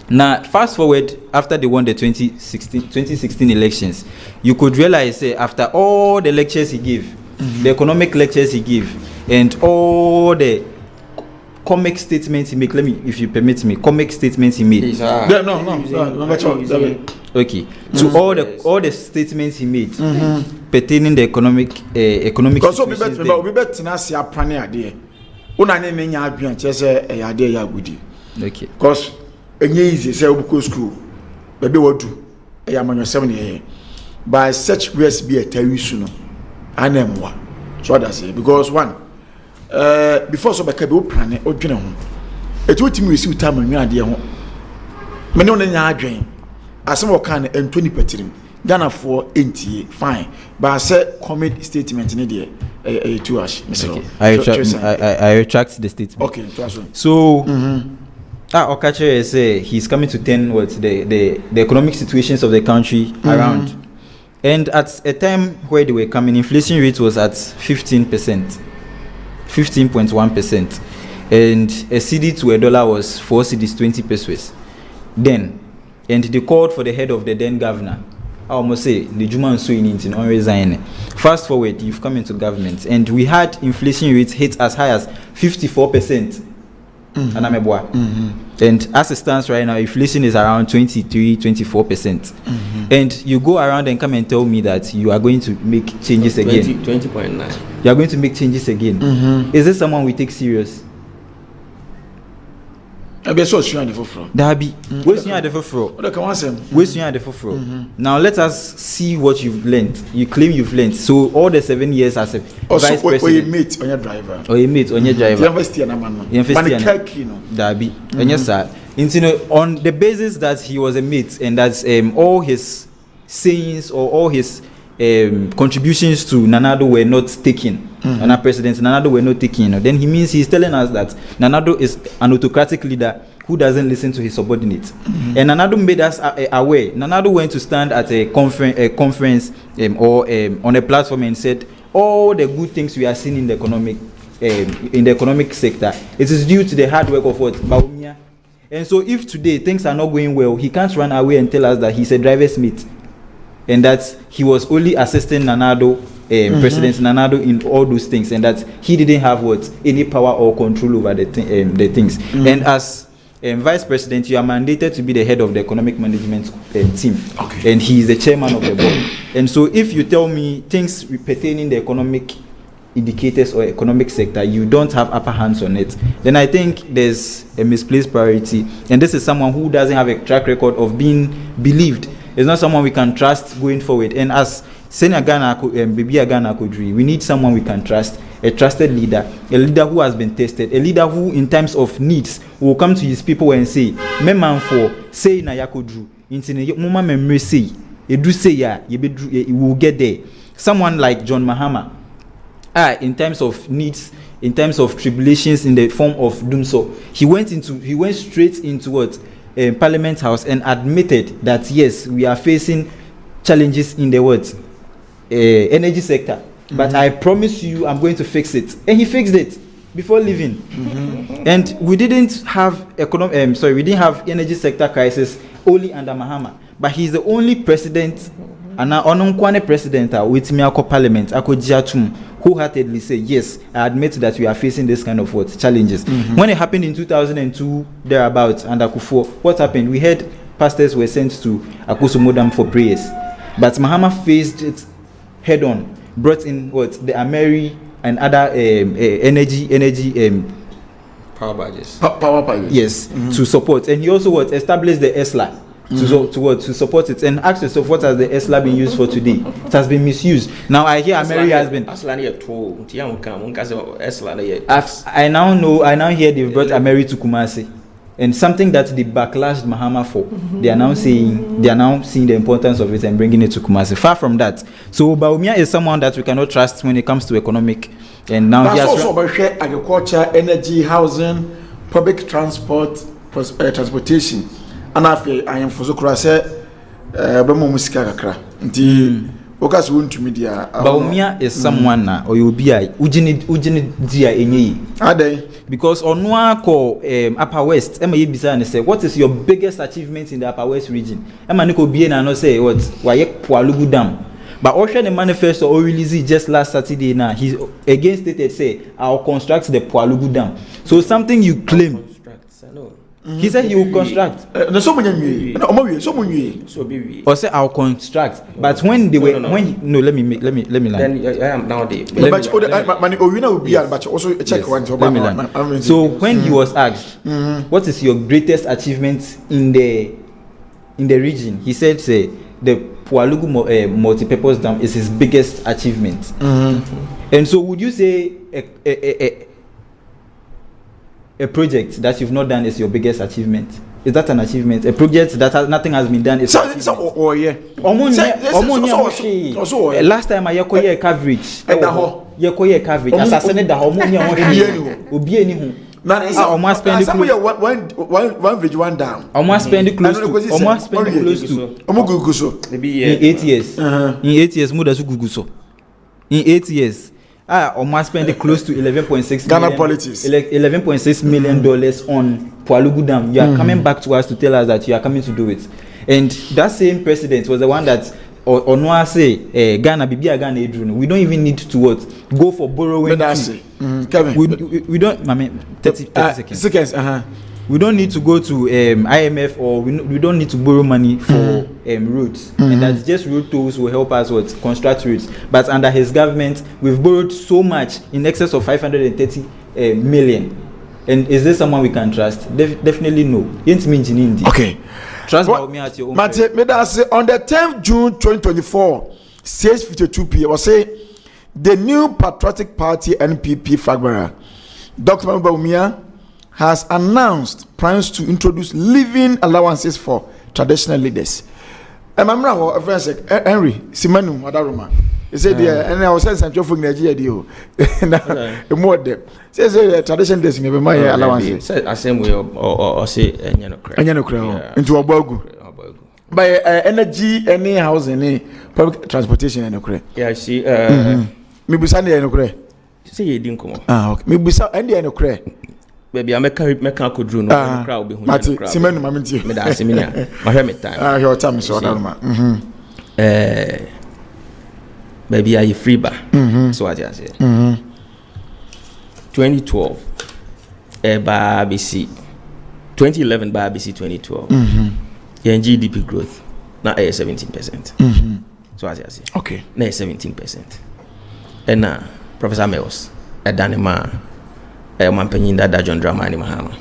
Now fast forward after they won the 2016 elections, you could realize after all the lectures he gave, the economic lectures he gave, and all the comic statements he made, let me, if you permit me, comic statements he made. Okay. So all the statements he made pertaining the economic situation. Okay. Because easy say we school, baby what do? By such ways be a terrorist, no. Anemwa. So what does it? Because one, before so bakabe o plan o dwene ho. It will timi receive time on ade ho. Me no nya adwen. Asem wo kan en 20 petirim. Ghana for entie fine. But say comment statement ni de too ash. I retract the statement. Okay, so Okache say he's coming to turn what the economic situations of the country around. And at a time where they were coming, inflation rate was at 15.1%, and a cedi to a dollar was 4 cedis 20 pesos. Then, and they called for the head of the then governor I almost say the Juma so in resign. Fast forward, you've come into government, and we had inflation rates hit as high as 54%. And as it stands right now, inflation is around 23-24%. And you go around and come and tell me that you are going to make changes again. 20.9. You are going to make changes again. Is this someone we take serious? Dabi, where's you at the Now let us see what you've learned. You claim you've learned. So all the 7 years as a vice president. Or you mate on your driver. Dabi, and yes sir. On the basis that he was a mate and that all his sayings or all his contributions to Nanado were not taken. And our president Nanado were not taken. Then he means he's telling us that Nanado is an autocratic leader who doesn't listen to his subordinates. And Nanado made us aware. Nanado went to stand at a conference or on a platform and said all the good things we are seeing in the economic sector, it is due to the hard work of what? Bawumia. And so if today things are not going well, he can't run away and tell us that he's a driver's mate and that he was only assisting Nanado, President Nanado in all those things, and that he didn't have any power or control over the things. And as vice president, you are mandated to be the head of the economic management team, and he is the chairman of the board. And so if you tell me things pertaining the economic indicators or economic sector, you don't have upper hands on it, then I think there's a misplaced priority. And this is someone who doesn't have a track record of being believed. It's not someone we can trust going forward. And as Senior Ghana, Baby Ghana Kodri, we need someone we can trust, a trusted leader, a leader who has been tested, a leader who, in times of needs, will come to his people and say, "Me man for say na yakodru, intine mama memory say, edu say ya, you will get there." Someone like John Mahama, in times of needs, in times of tribulations in the form of doomso, he went straight into what? Parliament House and admitted that yes, we are facing challenges in the words energy sector, but I promise you I'm going to fix it. And he fixed it before leaving. And we didn't have we didn't have energy sector crisis only under Mahama, but he's the only president and ononkwane president with me parliament akojiatum wholeheartedly say yes, I admit that we are facing this kind of challenges. When it happened in 2002 thereabouts under Kufuor, what happened? We heard pastors were sent to Akoso Modam for prayers, but Mahama faced it head on, brought in the Ameri and other energy power badges. Power badges. Yes, to support, and he also established the ESLA. To support it, and ask yourself, what has the ESLA been used for today? It has been misused. Now I hear America has been. I now hear they've brought America to Kumasi, and something that they backlashed Mahama for. They are now seeing the importance of it and bringing it to Kumasi. Far from that. So Bawumia is someone that we cannot trust when it comes to economic. And now that's also about agriculture, energy, housing, public transport, transportation. And I am for so say Bamo Musika kakra. Nti okas won't media. Bawumia is someone or you be ujini dia enyi. Ade. Because onwa ko Upper West, Emma Yebisa and say, what is your biggest achievement in the Upper West region? Emma Niko Bien and say what Wayek Pualugu Dam. But Ocean the manifesto or release just last Saturday now, he's against it say I'll construct the Pualugu Dam. So something you claim. He said he will construct. Or say I'll construct. But when they were let me land. Then I am nowadays. So when he was asked, what is your greatest achievement in the region? He said, say the Pualugu multi-purpose dam is his biggest achievement. And so would you say a project that you've not done is your biggest achievement? Is that an achievement? A project that nothing has been done is last time I yekoye coverage. Yekoye coverage. Assassinate the homonia obi eni hu. Almost spend one down. Almost spend close to maybe in 8 years. In 8 years, mudasu guguso. In 8 years. Almost spend close to 11.6 Ghana politics. $11.6 million on Pualugu Dam. You are coming back to us to tell us that you are coming to do it. And that same president was the one that or no say Ghana bibia Ghana edru. We don't even need to what go for borrowing. Kevin, we don't. I mean 30 seconds. We don't need to go to IMF or we don't need to borrow money for roads, and that's just road tolls will help us with construct roads. But under his government, we've borrowed so much in excess of 530 million. And is this someone we can trust? Definitely no. Okay. Trust Bawumia at your own. Mate, on the 10th June 2024, 6:52 p.m. was say the new Patriotic Party NPP flag bearer, Dr. Mahamudu Bawumia, has announced plans to introduce living allowances for traditional leaders. And I'm now Henry Simanu Adaruma. He said, and I was saying something for Nigeria deal. And more them. Says traditional leaders in my allowances. I same way or say into a bogu. By energy, any house, any public transportation, and yeah, I see. Maybe Sunday and Say you didn't come. Okay. Maybe Sunday and Baby, I make could do no crowd be Simon Maminti. My hermit time. Your time is so done. Baby, are you free bar? So what I say. 2012 by BC 2011 by BC 2012 GDP growth now 17%. So as I say. Okay. Now 17%. And now Professor Meos at Danima Mampenyin that John Mahama.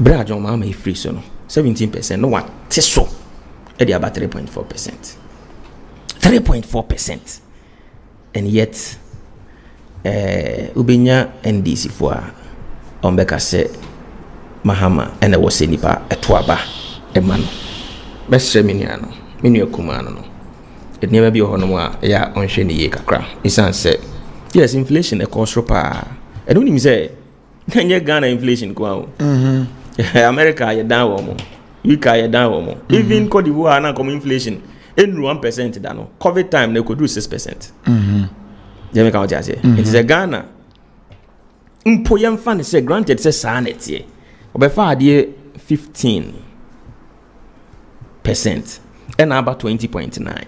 Bra John Mahama is free, so 17%. No one. So, it is about 3.4%. 3.4%. And yet, Ubinya NDC for Ombeka say Mahama and I was saying nipa etwaba emano. Best Miniano, Minio Kumano. It never be a honour ya on Sheni Kakra. Isan said. Yes, inflation a cost pa. I don't even say Ghana inflation go. America you down UK you down even Cote d'Ivoire na come inflation in 1% da no. COVID time they could do 6%. You make out say. It is a Ghana. Mpo yam fan say granted say sanet ye. Obefa ade 15% and about 20.9.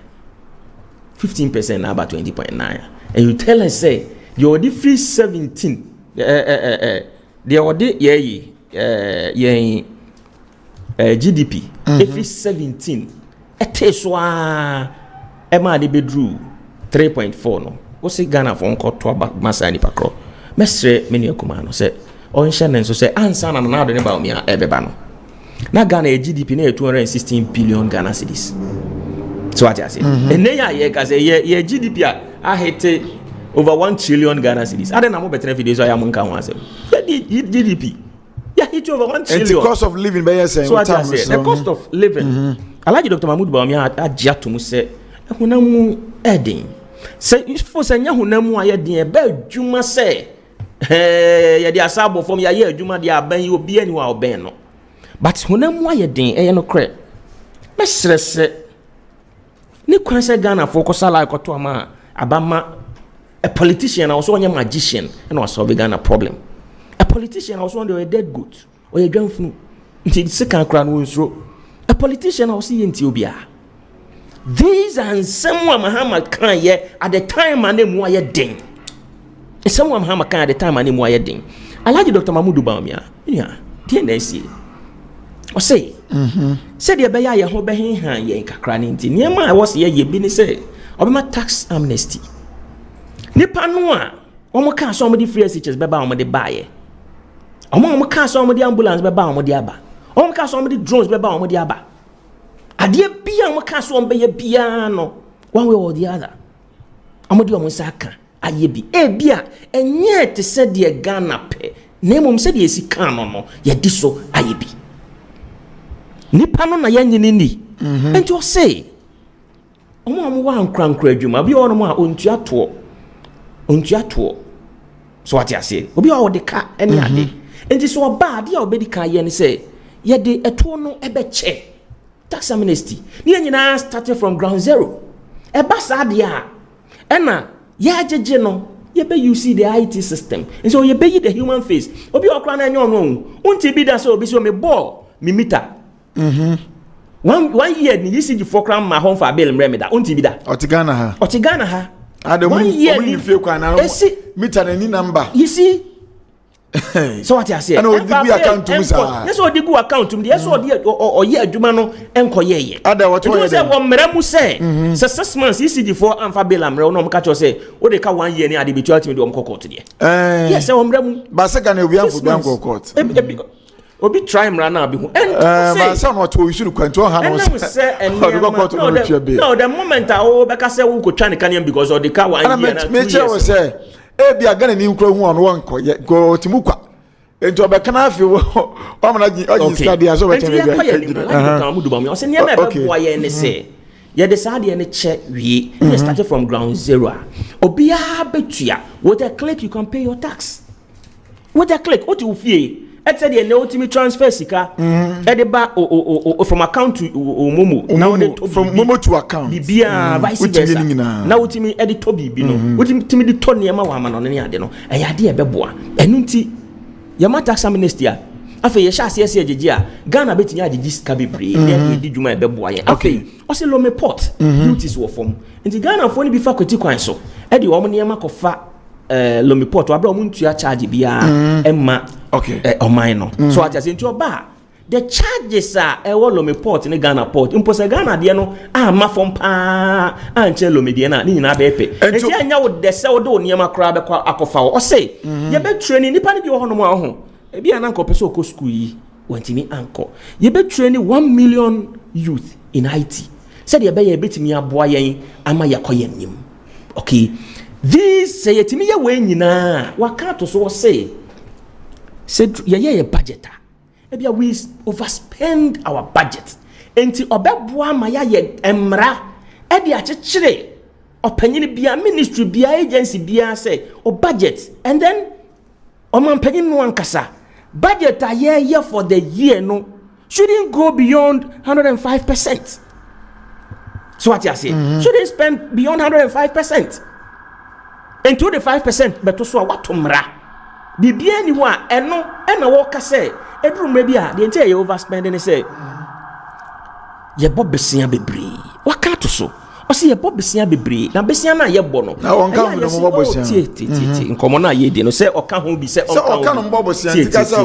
15% and about 20.9. And you tell us say you already free 17. They already GDP. If it's 17, it is one. Emma de bedru 3.4 no. What's it Ghana for uncle to about Masani Pakro? Mestre Minio Kumano said, on Shannon so say answer and another about me ebebano. Now Ghana GDP near 216 billion Ghana cedis. So what I say? And then yeah, cause yeah GDP I hate over 1 trillion Ghana cedis. I don't know better videos I am on GDP. Yeah, hit over 1 trillion. And the cost of living by saying. So what I say? The cost of living. I like Dr. Mahamudu Bawumia Ajatu say, "Hunamu edin." Say for say hunamu ayedin e be dwuma say. Ya dia sabo from ya ye dwuma dia ban ye obi ani wa oben no. But hunamu ayedin e no kre. Mesrese ni kwan say Ghana for kosala ikoto ama abama a politician also a magician and was solving Ghana problem. A politician also on the dead goat or a gun flu. Until second crown wins through. A politician also in Ethiopia. These and someone Mahama can ye at the time my name was ding. Someone Mahama can at the time my name was ding. I like Dr. Mahamudu Bawumia. Yeah, TNC. Or say, said the Baya Hobehin Han ye craninti. Near my was ye been say, or my tax amnesty. Nipa noa omo ka so omo di free teachers beba omo de baye omo ka so omo di ambulance beba omo di aba omo ka so omo di drones beba omo di aba ade bia omo ka so omo be bia no one way or the other omo di omo saka aye bi e bia enye te se de Ghana pe na mom se de sika no ye di so aye bi nipa no na yanyini ni enti o say omo wa nkran adwuma bia ono mo a ontua to ontuato so what I say obi a wode ka ene ade enti so oba ade a obedi ka ye ne say ye de eto no ebeche tax amnesty ni nyina started from ground zero e ba sa ade a ena ye ajeje no ye be use the IT system and so ye be the human face obi okra na enyo no unti bi da so obi so me ball me meter one year ni ECG for cram ma home for bail remeda unti bi da Otigana ha Adam, 1 year ni fie kwa na meter na ni number. You see? So what I say? And we account to Musa. Yes, what you account to me. Yes, what or ye adwuma no enko ye. Ada what you say wo mremu say. So 6 months ECG4 amfa bela mre no mka cho say wo de ka 1 year ni ade bi twati me de omko court de. Yes, wo mremu. Ba se kan we amfo bianko court. Obi try mra na bi ho. Ba se no to we should kwanto ha no. No, the moment I o be ka say wo ko twa ne kan because of the car 1 year na 2 years. Ebi agana ni nkro hu on wonko ye go timukwa enti obekana afi o mana oji study aso betem be Mahamudu Bawumia o se ne me be boy ye ne se ye decide ye ne che wie you started from ground zero obia betua with a click you can pay your tax with a click what you feel et said ye no ultimate transfer sika e de ba from account to momo now from momo to account bibia vice versa now ultimate e de to bibi no ultimate de to ne ma wa ma no ne ade no e ya de e beboa enu nti ye ma tax amnesty a afa ye sha ase agege a Ghana betinya agege sika bebre ye di dwuma e beboa ye afa o se lo me port duties wo form nti Ghana fo ni bi fa kwati kwan so e de wo mo ne ma kofa lomi port wa bra mo ntua charge bia emma oman no so ati nti oba the charges are lomi port ni Ghana port imposa Ghana de no ma fom pa anche lomi de na ni nyina be pe enti anya wo de se wo de oniema kra be akofa wo say ye be training nipa ni bi wo hono mo ho e bia na nko pese okọ school yi wantimi anko ye be training 1 million youth in IT said ye be ye betimi aboa yen ama yakoye nim okay. This say yetimi ye we nyina waka to so say said ye budget e bia we overspend our budget enti obeboa ma ya ye emra e de akekere opanyini bia ministry bia agency bia say o budget and then o man panyin no ankasa budget a ye for the year no shouldn't go beyond 105%. So what you say shouldn't spend beyond 105%. Into the 5% but so what tomra bibia ni wa eno na wo ka say edru mra bia de enti ye overspend ni say ye bobesia bebre waka to so o say ye bobesia bebre na besia na ye bo no na won ka mo no bobesia ti nkomo na ye de no say o ka ho bi say o ka no bobesia ti ka say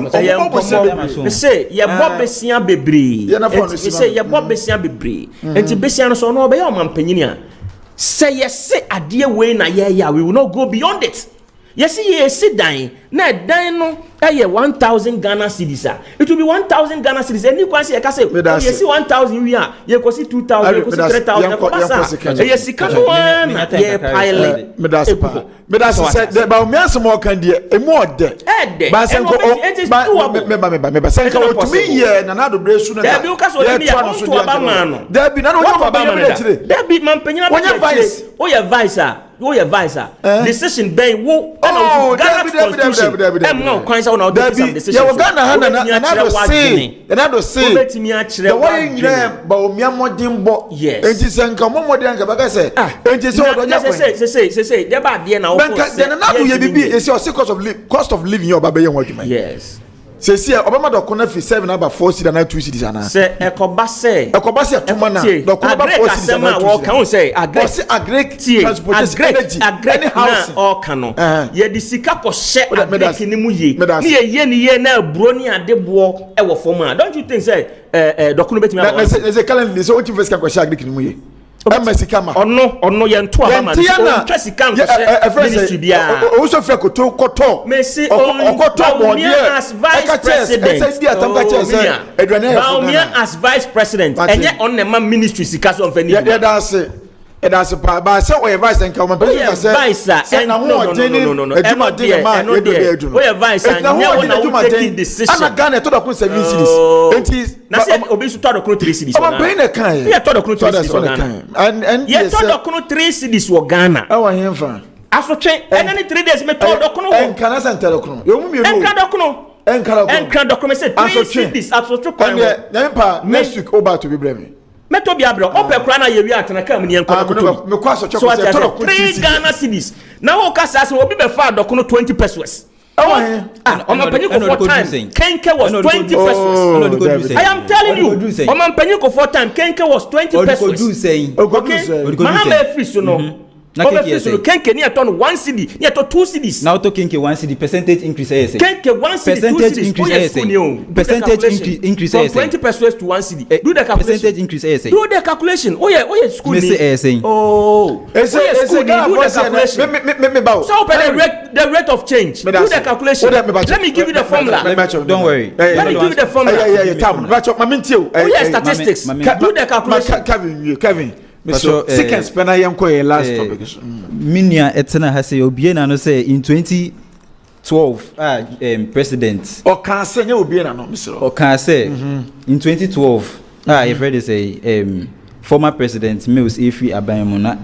ye bobesia bebre say ye bobesia bebre enti besia no so no be ye o mampanyini a say yes adie we na ye we will not go beyond it. Yes ye dan na dan no 1000 Ghana cedis. It will be 1000 Ghana cedis. Any kwan say ka say yes 1000 we are ye ko see 2000 ye ko see 3000 yes kanu na ye pilot me da say the Bawumia small kan de emu ode ba say ko me say ko to me ye na do bresu na da bi o ka so dem ya to abama no da bi na no abama me chire da bi man panyina ba vice o ye vice decision ben wo Ghana constitution no kwan say no decision ye Ghana ha na do say betimi a kire wa way nyina Bawumia modin bo enti senka momodi anka ba ka say enti say o do nya say de ba de na then na do ye bibi is your cost of living your baba ye wadwuma yes say obama do kona fi 7 about 4 cedis na 2 cedis ana say ekoba say tuma na do kona ba 4 cedis na 2 cedis kan say agrek transportation energy any house all kano ye di sika ko she agrek ni mu ye ni ye na bro ni adebo e wo fom a don't you think say do kona betimi na say calendar so what you first can ko she agrek ni mu ye Mesikama. Ono ye nto abama no twesi kan ko se ministry bia o so fe koto koto mesi Bawumia as vice president Bawumia as vice president enye on the man ministry sika so mfa ni that's ba say o vice and come president say na ho no aduma de ma we do vice and na take decision ana Ghana to do 7 cities enti na say obi su to do 3 cities o brain e kan ye to do 3 cities and ye to do 3 cities wo Ghana awa hemfa asotwe any 3 days me to do en kana santero kuno yo mu mi enkra dokuno say 3 cities asotwe kwan na mpa next week oba to be breme meto bia bro ope kra na ye wi atena kam ne enko dokuno me kwa so choko say to do 3 Ghana cedis na wo ka say obi be fa dokuno 20 pesos Oman for time. Kenke was 20 pesos. I am telling you, Oman for time. Kenke was 20 pesos. Okay, Mahama free so no. Kenke near turn 1 cedi, near to 2 cedis. Now to Kenke 1 cedi percentage increase. Kenke 1 cedi, percentage increase. Increase from 20 pesos to 1 cedi. Do the calculation. Percentage increase. Do the calculation. Oh yeah, school. Oh, it's a calculation. So the rate of change. Do the calculation. Let me give you the formula. Don't worry. Let me give you the formula. Yeah. Oh yeah, statistics. Do the calculation. Kevin. Mr. Second spender yanko last topic. Minya etena has say obiena no say in 2012 president or can say obiena no Mr. or can say in 2012 you've heard they say former president Mills Ify Abayamona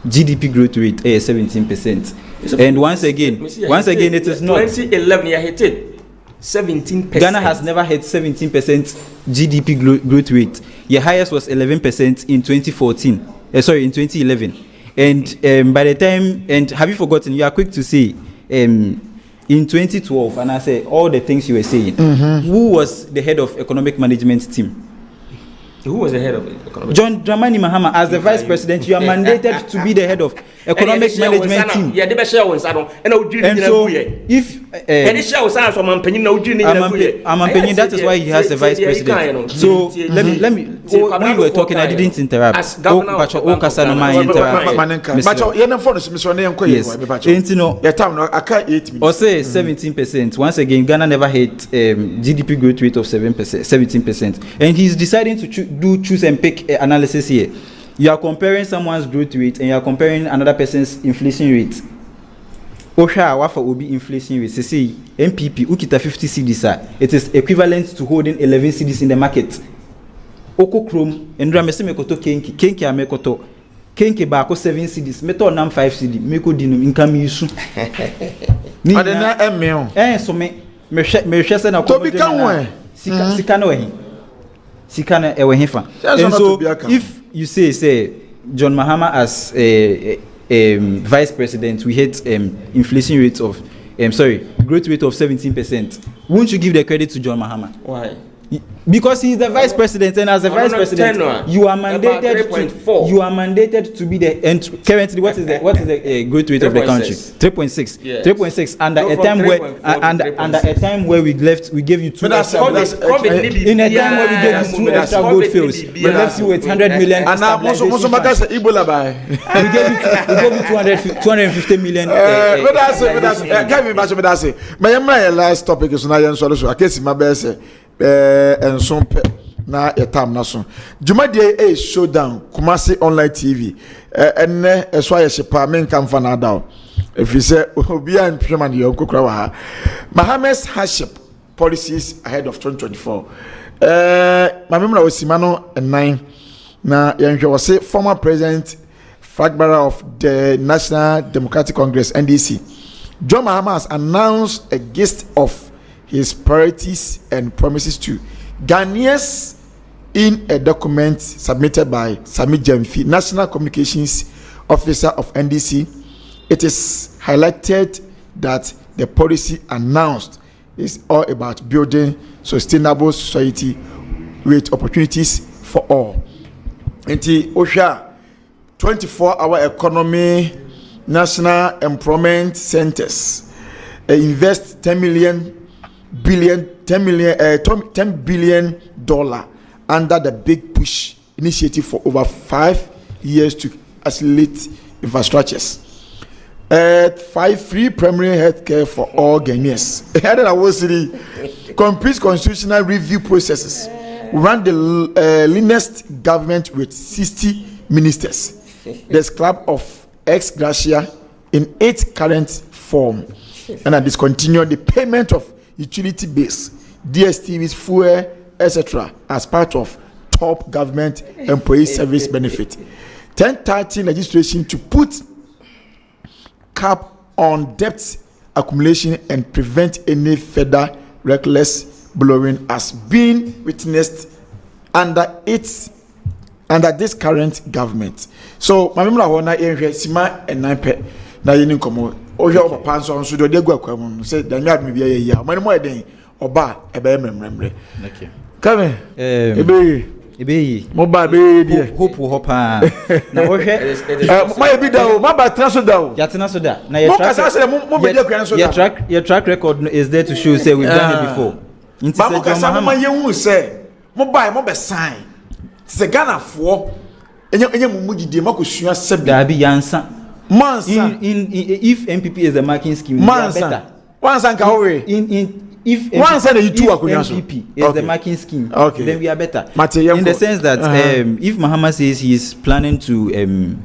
GDP growth rate 17%. And once again it is not 2011 you hit it 17%. Ghana has never had 17% GDP growth rate. Your highest was 11% in 2014. In 2011. And by the time, and have you forgotten? You are quick to say, in 2012, and I say all the things you were saying. Who was the head of economic management team? Who was the head of economic? John Mahama, as the vice president, you are mandated to be the head of economic management team. Yeah, they share one side. And so, if that is why he has the vice president. So let me. When you were talking, I didn't interrupt. Yes. Or say 17%. Once again, Ghana never had GDP growth rate of 17%, and he's deciding to choose and pick analysis here. You are comparing someone's growth rate and you are comparing another person's inflation rate. Osha wafa will be inflation rate. See, MPP ukita 50 cedis. It is equivalent to holding 11 cedis in the market. Oko Chrome and Ramesime Koto Kenki Amekoto Kenki Bako 7 cedis. Meto Nam 5 cedi. Meko dinum income issue. Adena emeo. So me share na Toby Kanwe. Sikano ehi. Sikana ewehefa. And so if you say John Mahama as a vice president, we had inflation rate of growth rate of 17%. Won't you give the credit to John Mahama? Why? Because he is the vice president, and as a vice president, you are mandated to be the. And currently, what is the growth rate of the country? 3.6. Yes. 3.6. Under a time where we gave you 2 extra. In a time where we gave you 2 extra gold fields, we left you with 100 million. And now, we gave you 250 million. Last topic is my best. And some na etam na so Jumadie showdown Kumasi online TV enne eso ayeshepa men kan fa na daw if you say obi an pheman ye okokra wa ha Mahama's hardship policies ahead of 2024 mamemra osima no 9 na yenhwe wo say former president Fagbara of the National Democratic Congress NDC John Mahama has announced a list of his priorities and promises to Ghanaians in a document submitted by Sami Jemfi, National Communications Officer of NDC. It is highlighted that the policy announced is all about building sustainable society with opportunities for all. Enti Osha 24-hour economy, national employment centers invest $10 billion under the Big Push initiative for over 5 years to accelerate infrastructures. 5 free primary health care for all Ghanaians. Complete constitutional review processes. Run the leanest government with 60 ministers. There's club of ex gratia in its current form. And I discontinue the payment of utility bills, DSTV's fuel, etc. as part of top government employee service benefit. 1030 legislation to put cap on debt accumulation and prevent any further reckless borrowing as being witnessed under this current government. So, my member Hona Sima and Nape na yini komo o hwe papa nso nso de gu akwam say da nya me bia ye ya man mo eden oba e ba memremre okay come ebe mo ba be die hope pa na o hwe ma e bi da o ma ba transfer da o ya tena so da na mo kasa say mo be die kwan so da your track record is there to show say we've done it before nti say John Mahama ye hu say mo ba mo be sign say Ghana fo enye mo mugide makosua sabi da bi yansa mansa in if MPP is the marking scheme mansa once anka howe if once and you two MPP is the marking scheme, then we are better. In the sense that if Mahama says he is planning to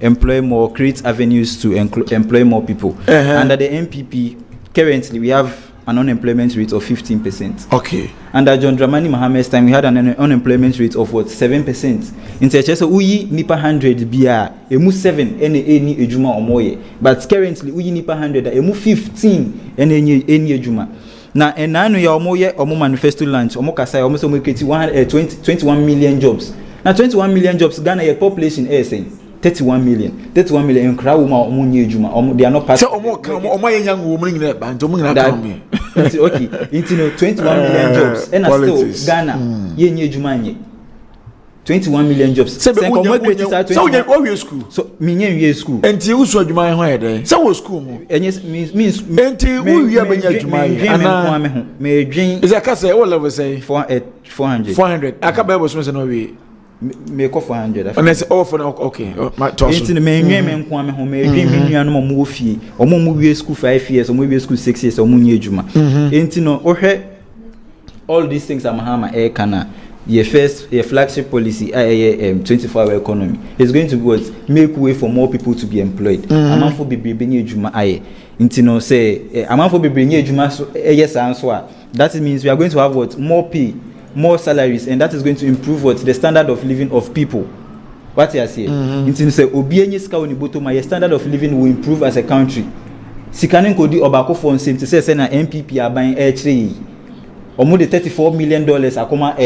employ more, create avenues to employ more people, under the MPP, currently we have an unemployment rate of 15%. Okay. Under John Dramani Mahama's time, we had an unemployment rate of what 7%. In Techeso, uyi nipa 100 bia emu 7 any ejuma omoye, but currently uyi nipa 100 emu 15 any ejuma. Na enanu ya omo manifesto launch omo kasa omo so mo create 21 million jobs. Na 21 million jobs Ghana your population is saying 31 million nkra wo ma omo nye ejuma omo they are not part so omo yenya wo mo ngina ba nto mo ngina ka me okay into 21 million jobs and still Ghana yenye ejuma nye 21 million jobs so we school so me nye school enti usu adwuma ho yede so wo school mo means enti wo wi abanya adwuma ana me dwen is aka say what level say 400 aka ba so say no we me ko 400 and say oh for okay my toss enti me nwen me nko me ho me dwen me nua no mo ofie omo mo wi school 5 years omo wi school 6 years omo nye adwuma enti no ohwe all these things are Mahama kana your flagship policy 24-hour economy is going to make way for more people to be employed. Amanfo bebrebe nye ejuma aye. Nti no say amanfo bebrebe nye ejuma so yes answer. That means we are going to have what more pay, more salaries, and that is going to improve what the standard of living of people. What you say? Nti no say obi enye sika oni bottom your standard of living will improve as a country. Sikanen kodi obako for nsem to say na MPP aban e omo de $34 million akoma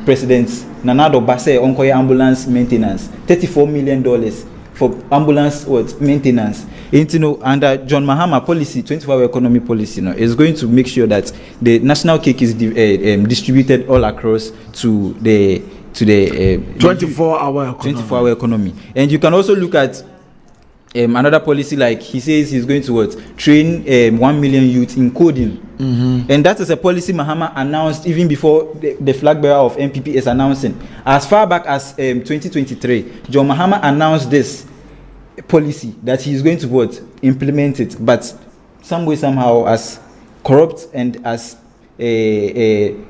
President Nanado Basse onkoye ambulance maintenance $34 million for ambulance maintenance. Under John Mahama policy 24-hour economy policy is going to make sure that the national cake is distributed all across to the 24-hour economy. And you can also look at another policy, like he says he's going to train 1 million youth in coding. And that is a policy Mahama announced even before the flag bearer of MPP is announcing. As far back as 2023, John Mahama announced this policy that he is going to implement it, but some way somehow, as corrupt and as inept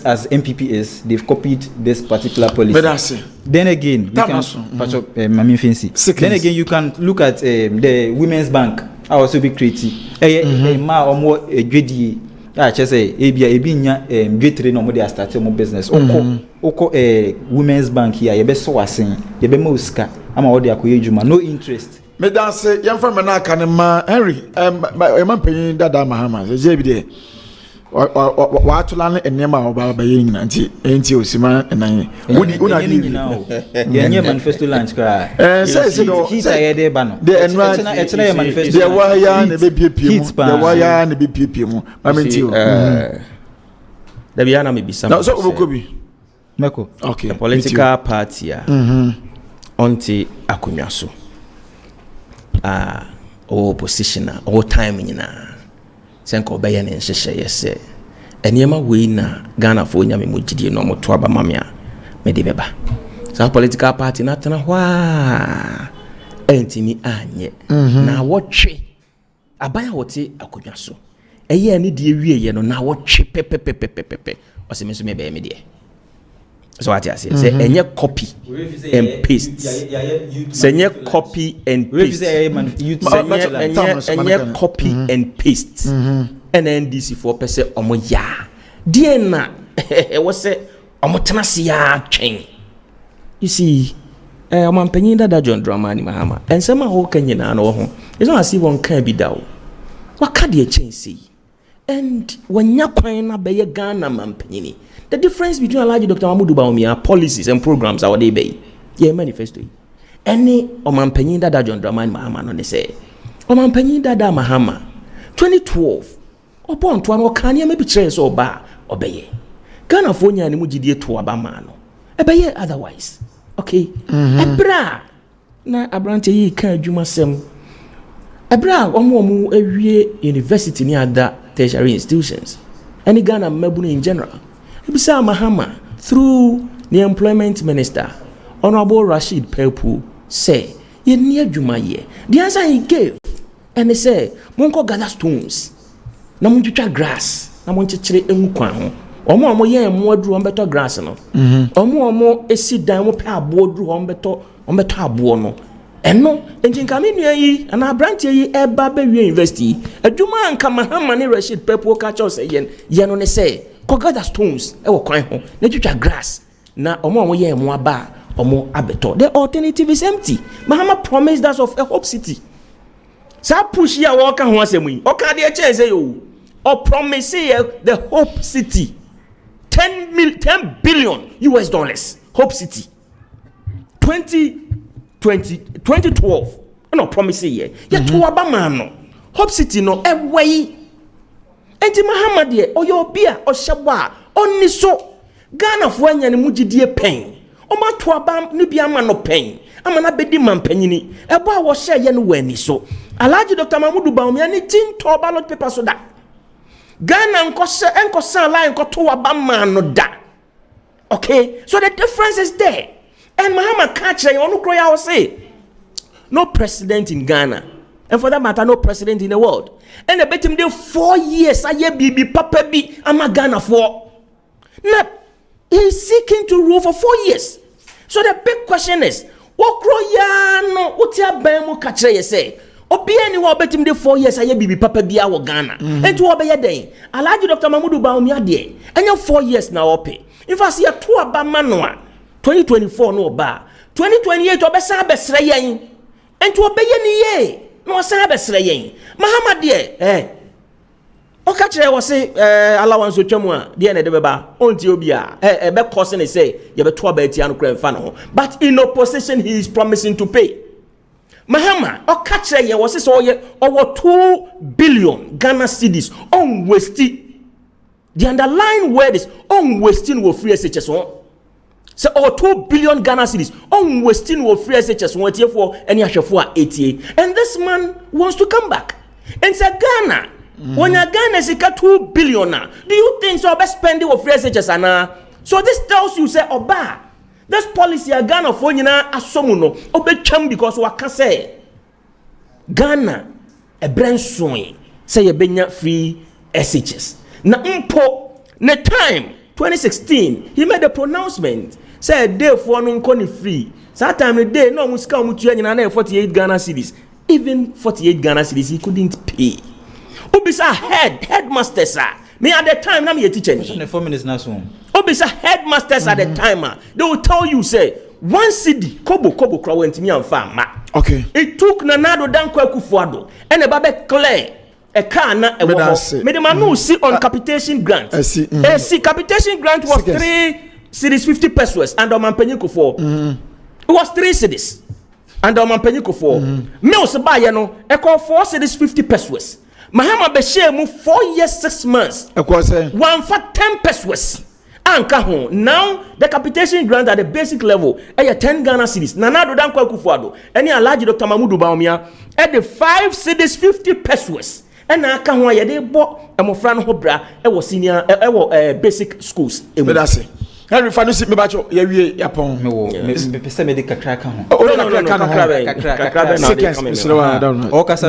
as MPP is, they've copied this particular policy. Then again, you can look at the Women's Bank. I also be creative. I just say no more start more business. Women's Bank here, you be so asin, you be muska. I'm already akoyejuma, no interest. Me dance young from na kanema Henry man penyin dada Mahama je bi de wa atulane enema oba ba yin nti osima enan wodi una ni yenye manifesto launch kra say no say dey ba no the enra manifesto the wire na be piepie mu the wire na be piepie mu mamenti o da bia na me bisa na so obokobi meko okay the political party onti akonwa so opposition all time nyina senko obeye ne nhyehyɛ yɛsɛ enema wei na Ghana fo nyame mogidie no moto aba mamia me de beba sa political party na tena hwa entimi anye na wotwe abaya wote akodwa so eye ne de wieye no na wotwe pepepepepepe ɔsɛ me be me de so what I say enye copy and paste senye copy and paste enye copy and paste NNDC for pese omo ya die na e wo se omo tenase ya twen you see omo mpanyin dada John Dramani Mahama ensema ho kanyina na wo ho it's not as if one can be dawo waka de chense and wanya kwan na be Ghana mampanyini. The difference between Alhaji Dr. Mahamudu Bawumia policies and programs our day be manifesto any omampanyin dada John Dramani Mahama no say Omampanyin Dada Mahama 2012 upon to an okania maybe chance or bar obey. Ghana for nya ni mugidie to abama no. Ebeye otherwise. Okay. Ebra na abrante yi kan adwuma sem. Ebra omo ewie university ni other tertiary institutions. Any Ghana mabunu in general. Ebisa Mahama through the employment minister Honorable Rashid Pelpu say ye ni adwuma ye. The answer he gave and he say monko gather stones na montwitwa grass na monkyekere emu kwan ho. Omo ye emu aduru ombeto grass no. Omo esi dan mo pe abo aduru ombeto abo no. Eno enjinkame nua yi ana branche yi eba be wi university adwuma anka Mahama ne Rashid Pelpu ka cho say ye no ne say ko gather stones e wo kwan ho na twitwa grass na omo ye emu aba omo abeto. The alternative is empty. Mahama promised us of a hope city. Sa push ya wo ka ho asemu yi o ka de che say yo or promise the hope city 10 billion US dollars hope city 2012 no promise ye to abama no hope city no ewei enti Mahama de oyobia ohyeba onni so Ghana fo anya ne mugidie pen o ma to abam ne bia ma no pen ama na bedi mampanyini ebo a wo hye ye no wani so Alhaji Dr. Mahamudu Bawumia ni tinto ballot paper so da Ghana enkosa line ko to abama no da. Okay, so the difference is there. And Mahama catch you onu kroya will say no president in Ghana, and for that matter no president in the world. And the betim dey 4 years aye bibi papa bi ama Ghana for. Now he's seeking to rule for 4 years. So the big question is, what kroya no utia ban mu catch you say obi any wo betim dey 4 years aye bibi papa bi a wo Ghana. Enti wo be ye den. Alhaji Dr. Mahamudu Bawumia de. Enya 4 years na ope. In fact, ya to abama no 2024 no ba 2028 obesa besre yen enti obeye ni ye no osa besre yen Mahama de oka kire wo se allowance otwamu a de na de beba onti obi a be cost ne say ye be to aba tia no kra mfa no but in opposition he is promising to pay. Mahama oka kire ye wo se so ye over 2 billion Ghana cedis on waste. The underlying word is on wasting will free SHS1. So or 2 billion Ghana cedis on wasting will free SHS1 for any ashafua 88. And this man wants to come back. And say Ghana, when a Ghana is 2 billion, do you think so best spending will free SHS? So this tells you say Oba, this policy a Ghana for asomuno obecham because we can say Ghana a brand swing say a benya free SHS. Na impo ne time 2016 he made a pronouncement said day for no nkoni free that time the day no musika mutua nyina na 48 Ghana cedis even 48 Ghana cedis he couldn't pay obisa headmaster sir me at the time na me teacher ni the 4 minutes na so obisa headmasters at the time they will tell you say 1 cedi kobo kra wantimi amfa ma okay it took Nanado Danko Akufo-Addo and a babe clear a car na a no see on capitation grant. See capitation grant was 3 cedis 50 pesos and on Mampenyiko for. It was 3 cedis and on Mampenyiko for. Mills buy no e call 4 cedis 50 pesos. Mahama be share mu 4 years 6 months. E ko say 1 for 10 pesos. Anka ho now the capitation grant at the basic level 10 Ghana cedis. Nanado Danko Akufo-Addo any Alhaji Dr. Mahamudu Bawumia at the 5 cedis 50 pesos. And I can't why they bought a mofran hobra, senior, basic schools. That's it. Henry Fanusi Mebacho, Yapon, medical crack.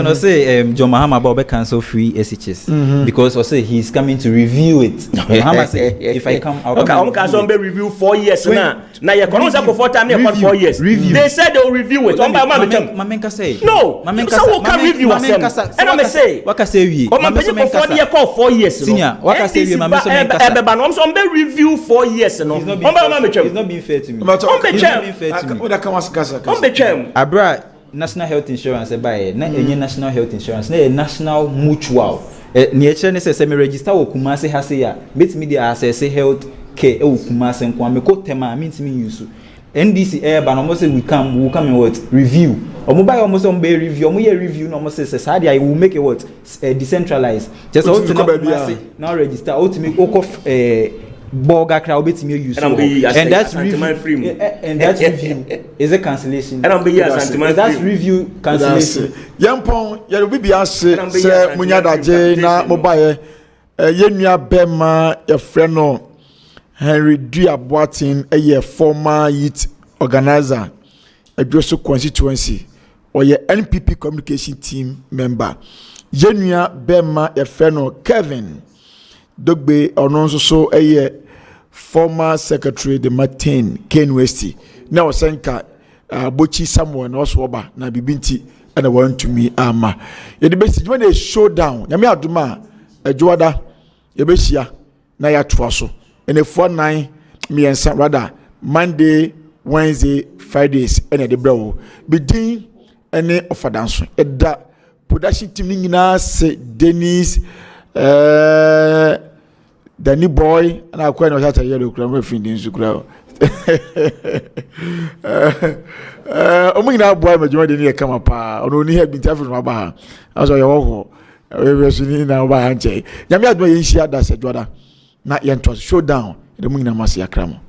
No, say John Mahama Bobe cancel free SHS because I say he's coming to review it. Mahama say if I come out, okay, I'm review 4 years now. Now you're going to for time 4 years. They said they'll review it. Mamenka say no. Mamenka can review us. And I'm say what I say we. Mamenka 4 years. Senior, what I say we. Mamenka review 4 years. He's not being fair to me. Abra national health insurance buy na any national health insurance na national mutual ni eche ne se me register wo Kumasi ha se ya bet me dey access health care e wo Kumasi nko me ko tema me ntimi use NDC but almost say we'll come and what review or mobile almost on be review review no almost say I will make it what decentralized just now register ultimate Boga crowd betting you use and that's review and that's review is a cancellation that's review cancellation yampon ya will be as say munyada je na mobile yenua bema your friend no Henry Duaboatin a former youth organizer Adwoso constituency or your NPP communication team member yenua bema your friend no Kevin Dogbe Ononso so a former secretary de Martin Ken Westy. Now senka Bochi Samuel also oba na bibinti and I want to me ama. Ye the best when they showdown. Yami aduma Joada Yebesia na ya twaso. And a 49 me and rather Monday, Wednesday, Fridays and the bro. Bedin any offer dance. At that production team nina say Dennis Danny boy and I quite know that yellow crown finding Zucra. Omina boy, my joint didn't come up. Only had been telling my bar. I was all now by Anche. Yamia do you share that said, not yet was showdown. The Muna Masia Cram.